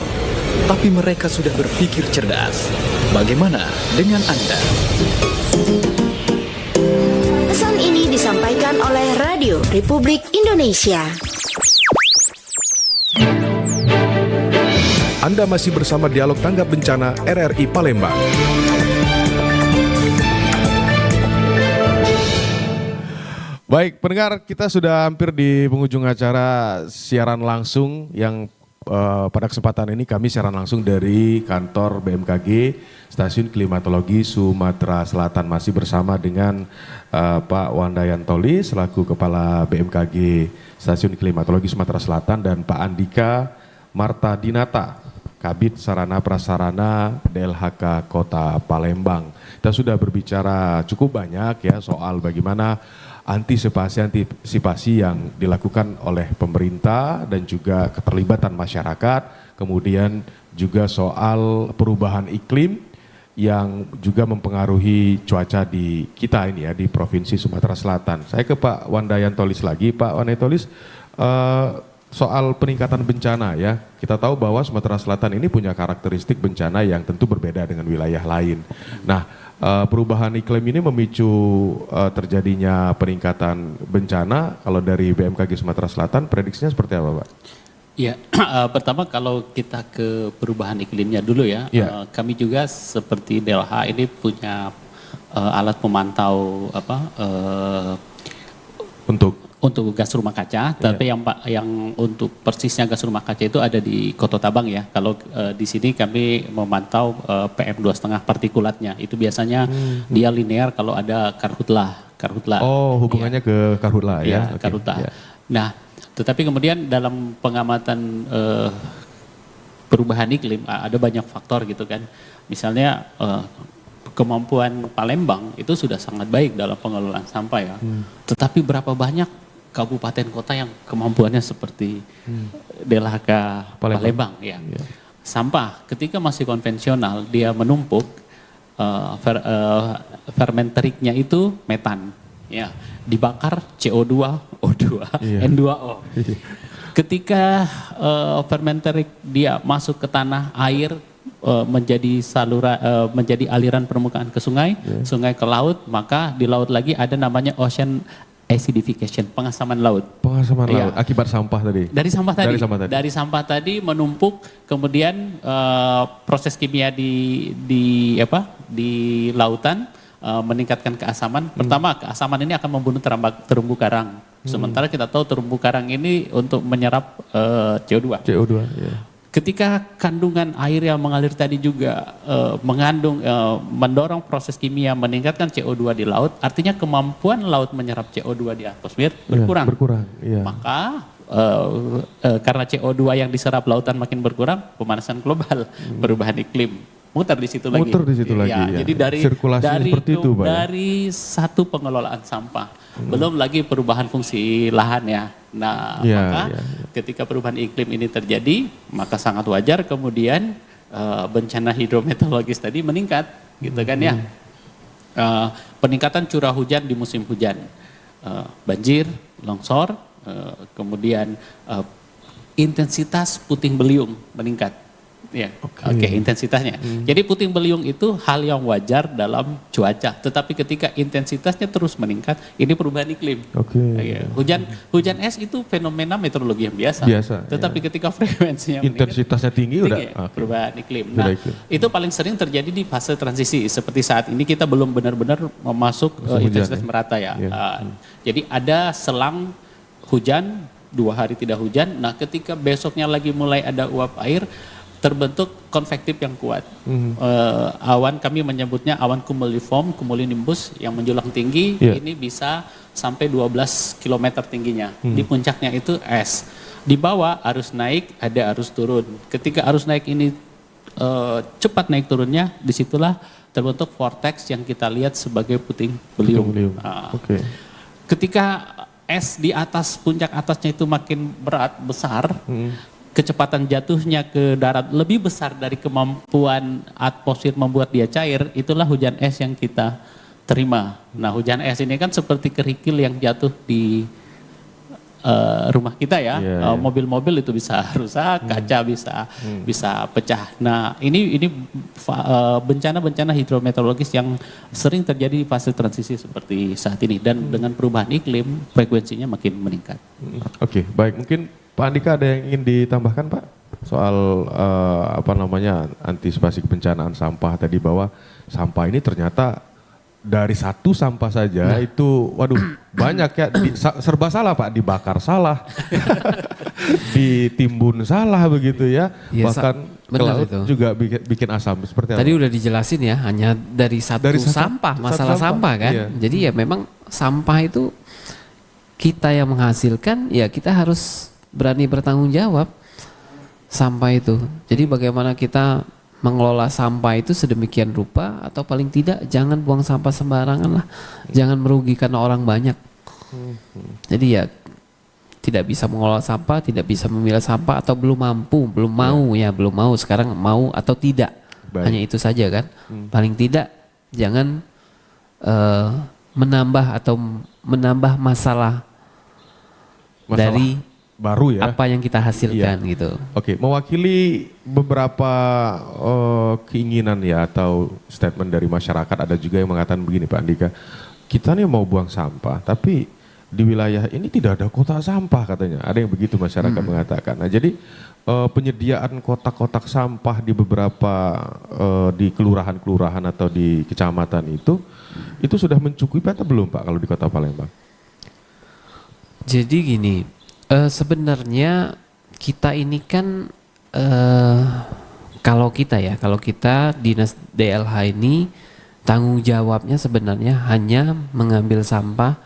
tapi mereka sudah berpikir cerdas. Bagaimana dengan Anda? Pesan ini disampaikan oleh Radio Republik Indonesia. Anda masih bersama Dialog Tanggap Bencana RRI Palembang. Baik, pendengar, kita sudah hampir di penghujung acara siaran langsung yang pada kesempatan ini kami siaran langsung dari kantor BMKG Stasiun Klimatologi Sumatera Selatan, masih bersama dengan Pak Wandayan Toli selaku Kepala BMKG Stasiun Klimatologi Sumatera Selatan dan Pak Andika Marta Dinata, Kabid Sarana Prasarana DLHK Kota Palembang. Kita sudah berbicara cukup banyak ya soal bagaimana antisipasi yang dilakukan oleh pemerintah dan juga keterlibatan masyarakat, kemudian juga soal perubahan iklim yang juga mempengaruhi cuaca di kita ini ya, di Provinsi Sumatera Selatan. Saya ke Pak Wandayan Tolis lagi. Pak Wandayan Tolis, soal peningkatan bencana ya, kita tahu bahwa Sumatera Selatan ini punya karakteristik bencana yang tentu berbeda dengan wilayah lain. Nah, perubahan iklim ini memicu terjadinya peningkatan bencana. Kalau dari BMKG Sumatera Selatan, prediksinya seperti apa, Pak? Ya, pertama kalau kita ke perubahan iklimnya dulu ya, kami juga seperti DLH ini punya alat pemantau untuk gas rumah kaca, tapi yang untuk persisnya gas rumah kaca itu ada di Kota Tabang ya. Kalau di sini kami memantau PM2,5 partikulatnya. Itu biasanya dia linear kalau ada karhutlah. Oh, hubungannya ke karhutlah ya. Okay. Karhutlah. Nah, tetapi kemudian dalam pengamatan perubahan iklim ada banyak faktor gitu kan. Misalnya kemampuan Palembang itu sudah sangat baik dalam pengelolaan sampah ya. Tetapi berapa banyak kabupaten kota yang kemampuannya seperti DLHK Palembang ya. Sampah ketika masih konvensional dia menumpuk, fermenteriknya itu metan ya, dibakar CO2, O2, N2O. Ketika fermenterik dia masuk ke tanah, air menjadi menjadi aliran permukaan ke sungai, sungai ke laut, maka di laut lagi ada namanya ocean acidification, pengasaman laut. Pengasaman laut akibat sampah tadi. Dari sampah tadi menumpuk, kemudian proses kimia di lautan meningkatkan keasaman. Pertama, keasaman ini akan membunuh terumbu karang. Sementara kita tahu terumbu karang ini untuk menyerap CO2. Ketika kandungan air yang mengalir tadi juga mendorong proses kimia meningkatkan CO2 di laut, artinya kemampuan laut menyerap CO2 di atmosfer berkurang. Maka karena CO2 yang diserap lautan makin berkurang, pemanasan global, perubahan iklim. Muter di situ lagi. Jadi dari satu pengelolaan sampah, belum lagi perubahan fungsi lahan ya. Nah, maka ketika perubahan iklim ini terjadi, maka sangat wajar kemudian bencana hidrometeorologis tadi meningkat, gitu kan ya. Peningkatan curah hujan di musim hujan, banjir, longsor, kemudian intensitas puting beliung meningkat. Ya, oke, intensitasnya. Jadi puting beliung itu hal yang wajar dalam cuaca, tetapi ketika intensitasnya terus meningkat, ini perubahan iklim. Ya, hujan es itu fenomena meteorologi yang biasa. Tetapi ketika frekuensinya intensitasnya tinggi udah perubahan iklim. Nah, itu paling sering terjadi di fase transisi. Seperti saat ini kita belum benar-benar masuk intensitas merata ya. Jadi ada selang hujan, 2 hari tidak hujan. Nah, ketika besoknya lagi mulai ada uap air, terbentuk konvektif yang kuat. Awan, kami menyebutnya awan cumulonimbus yang menjulang tinggi, ini bisa sampai 12 km tingginya. Di puncaknya itu es. Di bawah arus naik, ada arus turun. Ketika arus naik ini cepat naik turunnya, disitulah terbentuk vortex yang kita lihat sebagai puting beliung. Ketika es di atas, puncak atasnya itu makin berat, besar, kecepatan jatuhnya ke darat lebih besar dari kemampuan atmosfer membuat dia cair, itulah hujan es yang kita terima. Nah, hujan es ini kan seperti kerikil yang jatuh di rumah kita ya. Mobil-mobil itu bisa rusak, kaca bisa pecah. Nah, ini bencana-bencana hidrometeorologis yang sering terjadi di fase transisi seperti saat ini, dan dengan perubahan iklim frekuensinya makin meningkat. Oke, baik, mungkin Pak Andika ada yang ingin ditambahkan Pak soal antisipasi kebencanaan sampah tadi, bahwa sampah ini ternyata dari satu sampah saja itu banyak ya, serba salah Pak, dibakar salah, ditimbun salah begitu ya, bahkan ke laut juga bikin asam seperti apa? Tadi udah dijelasin ya, hanya dari satu sampah, masalah sampah kan. Jadi ya memang sampah itu kita yang menghasilkan, ya kita harus berani bertanggung jawab sampah itu. Jadi bagaimana kita mengelola sampah itu sedemikian rupa, atau paling tidak jangan buang sampah sembarangan lah, jangan merugikan orang banyak. Jadi ya tidak bisa mengelola sampah, tidak bisa memilah sampah, atau belum mau, sekarang mau atau tidak. Hanya itu saja kan. Paling tidak jangan menambah masalah dari baru ya, apa yang kita hasilkan gitu. Oke, mewakili beberapa keinginan ya atau statement dari masyarakat, ada juga yang mengatakan begini Pak Andika, kita nih mau buang sampah tapi di wilayah ini tidak ada kotak sampah katanya, ada yang begitu masyarakat mengatakan. Nah, jadi penyediaan kotak-kotak sampah di beberapa di kelurahan-kelurahan atau di kecamatan itu sudah mencukupi atau belum Pak kalau di Kota Palembang? Jadi gini, sebenarnya kita ini kan kalau kita dinas DLH ini tanggung jawabnya sebenarnya hanya mengambil sampah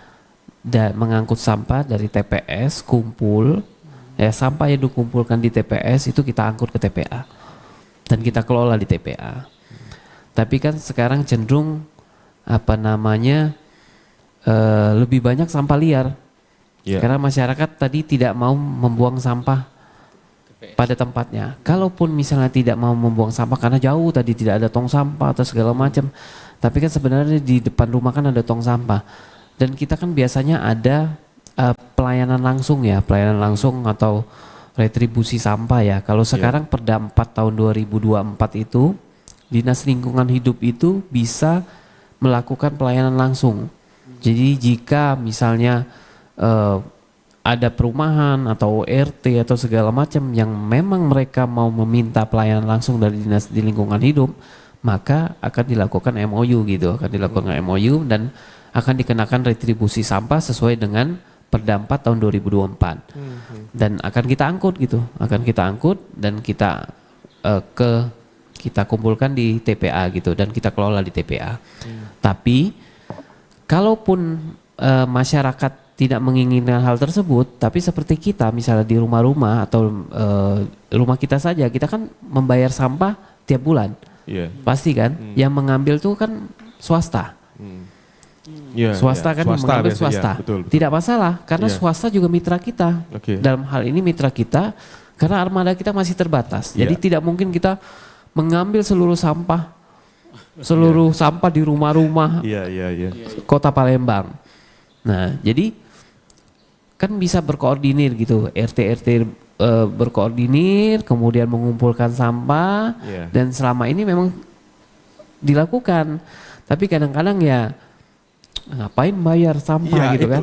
dan mengangkut sampah dari TPS, kumpul ya, sampah yang dikumpulkan di TPS itu kita angkut ke TPA dan kita kelola di TPA. Tapi kan sekarang cenderung lebih banyak sampah liar. Karena masyarakat tadi tidak mau membuang sampah pada tempatnya. Kalaupun misalnya tidak mau membuang sampah karena jauh tadi, tidak ada tong sampah atau segala macam, tapi kan sebenarnya di depan rumah kan ada tong sampah. Dan kita kan biasanya ada pelayanan langsung atau retribusi sampah ya. Kalau sekarang Perda 4 tahun 2024 itu, Dinas Lingkungan Hidup itu bisa melakukan pelayanan langsung. Jadi jika misalnya ada perumahan atau RT atau segala macam yang memang mereka mau meminta pelayanan langsung dari dinas di lingkungan hidup, maka akan dilakukan MOU gitu, dan akan dikenakan retribusi sampah sesuai dengan Perda 4 tahun 2024. Dan akan kita angkut dan kita kumpulkan di TPA gitu, dan kita kelola di TPA. Tapi kalaupun masyarakat tidak menginginkan hal tersebut, tapi seperti kita misalnya di rumah-rumah atau rumah kita saja, kita kan membayar sampah tiap bulan, pasti kan, yang mengambil tuh kan swasta. Swasta mengambil swasta. Betul. Tidak masalah, karena swasta juga mitra kita. Dalam hal ini mitra kita, karena armada kita masih terbatas. Jadi tidak mungkin kita mengambil seluruh sampah di rumah-rumah Kota Palembang. Nah, jadi kan bisa berkoordinir gitu, RT berkoordinir, kemudian mengumpulkan sampah, Iya. dan selama ini memang dilakukan. Tapi kadang-kadang ya ngapain bayar sampah gitu itu kan?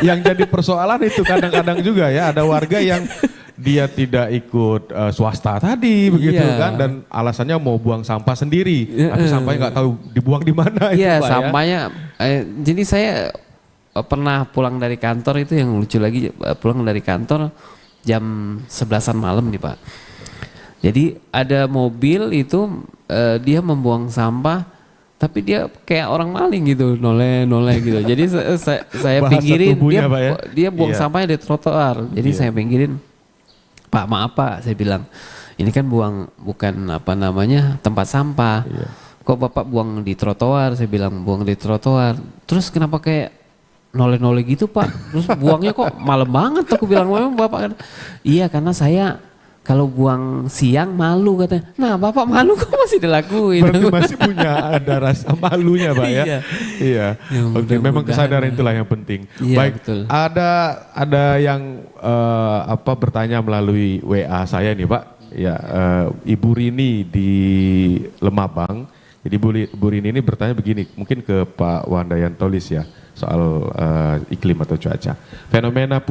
yang jadi persoalan itu kadang-kadang juga ya, ada warga yang dia tidak ikut swasta tadi begitu Iya. kan, dan alasannya mau buang sampah sendiri, tapi sampahnya nggak tahu dibuang di mana. Iya, itu, Pak, sampahnya. Jadi saya pernah pulang dari kantor, itu yang lucu lagi, pulang dari kantor jam 11-an malam nih Pak. Jadi ada mobil itu dia membuang sampah, tapi dia kayak orang maling gitu, noleh gitu. Jadi saya Bahasa pinggirin, tubuhnya, Pak, ya? dia buang Iya. sampahnya di trotoar. Jadi Iya. saya pinggirin, Pak maaf Pak, saya bilang ini kan bukan tempat sampah. Iya. Kok Bapak buang di trotoar? Saya bilang buang di trotoar. Terus kenapa kayak noleh-noleh gitu Pak? Terus buangnya kok malam banget? Aku bilang memang Bapak kan. Iya karena saya kalau buang siang malu katanya. Nah Bapak malu kok masih dilakuin? Berarti masih punya ada rasa malunya Pak ya. Iya. Iya. Ya, Oke, memang mudah-mudahan. kesadaran itulah yang penting. Iya, Baik, betul. ada yang bertanya melalui WA saya nih Pak. Ya, Ibu Rini di Lemabang. Jadi Bu Rini ini bertanya begini, mungkin ke Pak Wandayan Tolis ya, soal iklim atau cuaca. Fenomena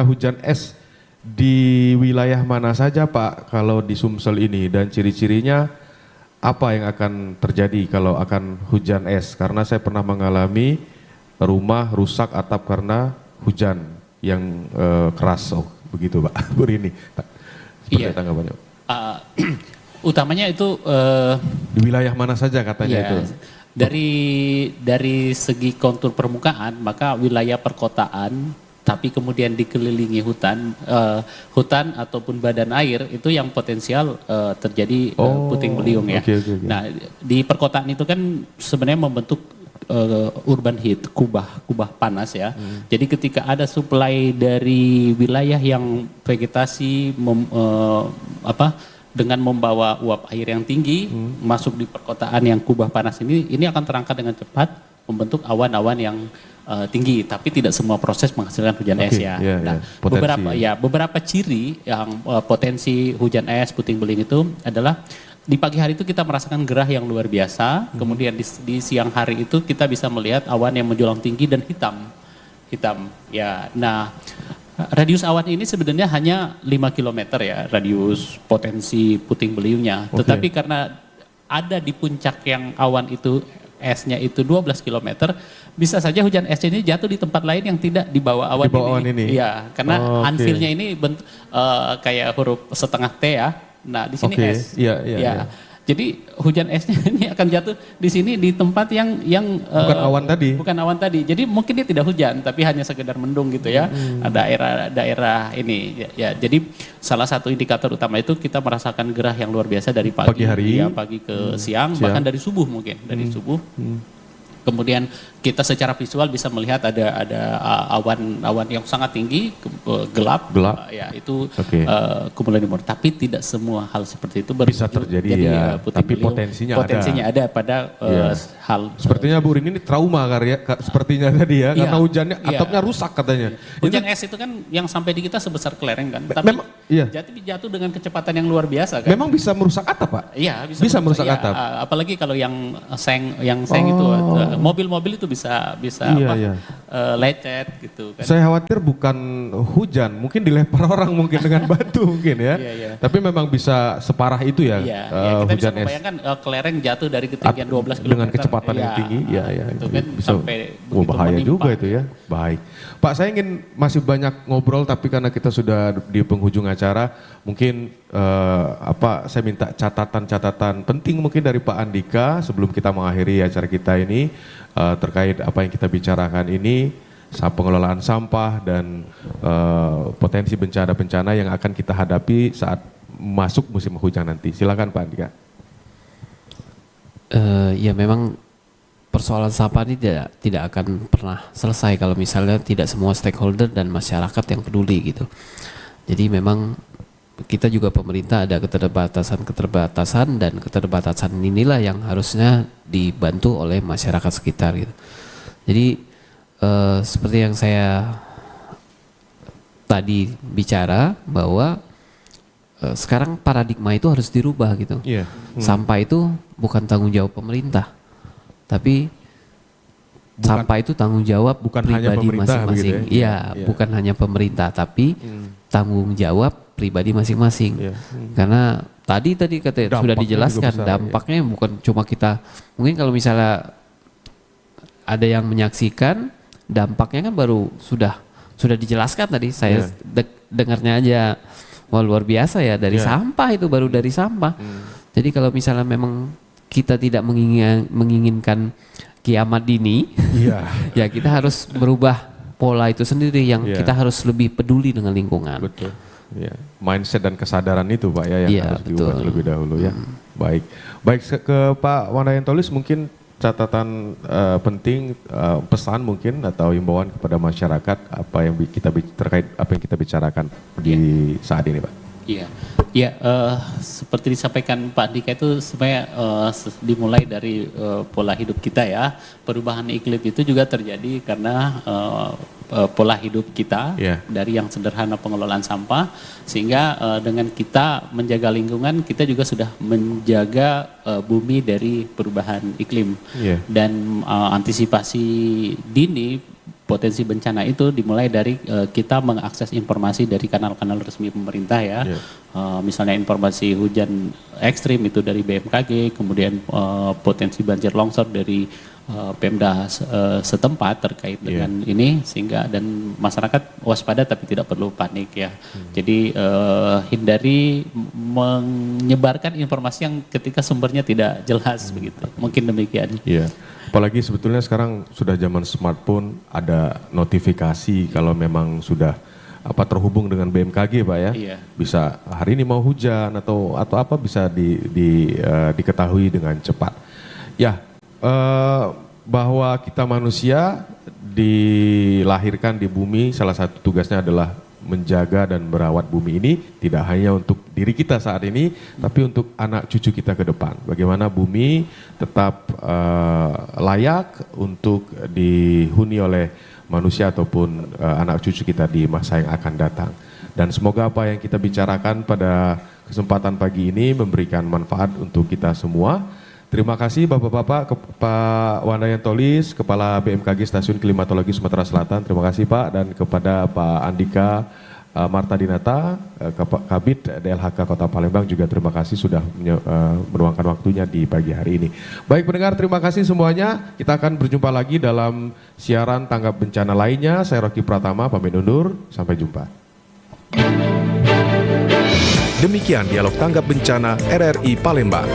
hujan es di wilayah mana saja Pak kalau di Sumsel ini, dan ciri-cirinya apa yang akan terjadi kalau akan hujan es? Karena saya pernah mengalami rumah rusak atap karena hujan yang keras, begitu Pak. Bu Rini, seperti Iya. tanggapannya. Utamanya itu Di wilayah mana saja katanya ya, itu? dari segi kontur permukaan, maka wilayah perkotaan tapi kemudian dikelilingi hutan ataupun badan air, itu yang potensial terjadi puting beliung ya. Okay. Nah, di perkotaan itu kan sebenarnya membentuk urban heat, kubah panas ya. Jadi ketika ada supply dari wilayah yang vegetasi dengan membawa uap air yang tinggi masuk di perkotaan yang kubah panas ini akan terangkat dengan cepat membentuk awan-awan yang tinggi, tapi tidak semua proses menghasilkan hujan es ya. Nah, beberapa ciri yang potensi hujan es puting beliung itu adalah di pagi hari itu kita merasakan gerah yang luar biasa, kemudian di siang hari itu kita bisa melihat awan yang menjulang tinggi dan hitam ya. Nah, radius awan ini sebenarnya hanya 5 km ya, radius potensi puting beliungnya. Tetapi karena ada di puncak yang awan itu, esnya itu 12 km, bisa saja hujan es ini jatuh di tempat lain yang tidak di bawah awan ini. Iya, karena anvilnya ini kayak huruf setengah T ya. Nah, di sini es. Iya. Jadi hujan esnya ini akan jatuh di sini di tempat yang bukan awan tadi. Jadi mungkin dia tidak hujan tapi hanya sekedar mendung gitu ya. Daerah ini ya. Jadi salah satu indikator utama itu kita merasakan gerah yang luar biasa dari pagi hari, pagi ke siang, bahkan dari subuh mungkin, dari subuh. Kemudian kita secara visual bisa melihat ada awan yang sangat tinggi, gelap. Ya, itu cumulonimbus. Tapi tidak semua hal seperti itu bisa terjadi ya. Tapi potensinya ada pada hal. Sepertinya Bu Rini ini trauma sepertinya tadi ya, karena hujannya atapnya rusak katanya. Hujan es itu kan yang sampai di kita sebesar kelereng kan, tapi jatuh dengan kecepatan yang luar biasa kan. Memang bisa merusak atap Pak? Iya, bisa merusak atap. Apalagi kalau yang seng itu, mobil-mobil itu bisa lecet gitu kan. Saya khawatir bukan hujan, mungkin dilempar orang mungkin dengan batu mungkin ya. Tapi memang bisa separah itu ya, kita hujan bisa membayangkan kelereng jatuh dari ketinggian 12 km. Dengan kecepatan yang tinggi, itu kan bisa, sampai begitu bahaya menimpa. juga itu ya. Baik. Pak, saya ingin masih banyak ngobrol, tapi karena kita sudah di penghujung acara, mungkin saya minta catatan-catatan penting mungkin dari Pak Andika sebelum kita mengakhiri acara kita ini terkait apa yang kita bicarakan ini, pengelolaan sampah dan potensi bencana-bencana yang akan kita hadapi saat masuk musim hujan nanti. Silakan Pak Andika. Ya memang persoalan sampah ini tidak akan pernah selesai kalau misalnya tidak semua stakeholder dan masyarakat yang peduli gitu. Jadi memang kita juga pemerintah ada keterbatasan dan keterbatasan inilah yang harusnya dibantu oleh masyarakat sekitar gitu. Jadi seperti yang saya tadi bicara bahwa sekarang paradigma itu harus dirubah gitu. Sampah itu bukan tanggung jawab pemerintah, tapi sampah itu tanggung jawab pribadi masing-masing. Iya, bukan hanya pemerintah, tapi tanggung jawab pribadi masing-masing. Karena tadi kata sudah dijelaskan dampaknya bukan cuma kita. Mungkin kalau misalnya ada yang menyaksikan, dampaknya kan baru sudah dijelaskan tadi. Saya dengarnya aja, wah luar biasa ya, dari sampah itu, baru dari sampah. Jadi kalau misalnya memang kita tidak menginginkan kiamat dini, ya kita harus merubah pola itu sendiri, yang kita harus lebih peduli dengan lingkungan. Betul. Ya, mindset dan kesadaran itu Pak ya yang harus diubah lebih dahulu ya. Baik ke Pak Wandayantolis, mungkin catatan penting, pesan mungkin atau himbauan kepada masyarakat apa yang terkait apa yang kita bicarakan di saat ini Pak. Iya, seperti disampaikan Pak Dika itu sebenarnya dimulai dari pola hidup kita ya. Perubahan iklim itu juga terjadi karena pola hidup kita dari yang sederhana pengelolaan sampah, sehingga dengan kita menjaga lingkungan, kita juga sudah menjaga bumi dari perubahan iklim. Dan antisipasi dini potensi bencana itu dimulai dari kita mengakses informasi dari kanal-kanal resmi pemerintah ya. Misalnya informasi hujan ekstrim itu dari BMKG, kemudian potensi banjir longsor dari Pemda setempat terkait dengan ini, sehingga dan masyarakat waspada tapi tidak perlu panik ya. Jadi hindari menyebarkan informasi yang ketika sumbernya tidak jelas begitu. Mungkin demikian. Apalagi sebetulnya sekarang sudah zaman smartphone, ada notifikasi kalau memang sudah terhubung dengan BMKG Pak ya. Bisa hari ini mau hujan atau apa bisa diketahui dengan cepat. Bahwa kita manusia dilahirkan di bumi, salah satu tugasnya adalah menjaga dan merawat bumi ini, tidak hanya untuk diri kita saat ini, tapi untuk anak cucu kita ke depan. Bagaimana bumi tetap layak untuk dihuni oleh manusia ataupun anak cucu kita di masa yang akan datang. Dan semoga apa yang kita bicarakan pada kesempatan pagi ini memberikan manfaat untuk kita semua. Terima kasih Bapak-Bapak, Pak Wandayantolis, Kepala BMKG Stasiun Klimatologi Sumatera Selatan. Terima kasih Pak, dan kepada Pak Andika Marta Dinata, Kabid DLHK Kota Palembang juga terima kasih sudah meluangkan waktunya di pagi hari ini. Baik pendengar, terima kasih semuanya. Kita akan berjumpa lagi dalam siaran tanggap bencana lainnya. Saya Rocky Pratama, pamit undur. Sampai jumpa. Demikian dialog tanggap bencana RRI Palembang.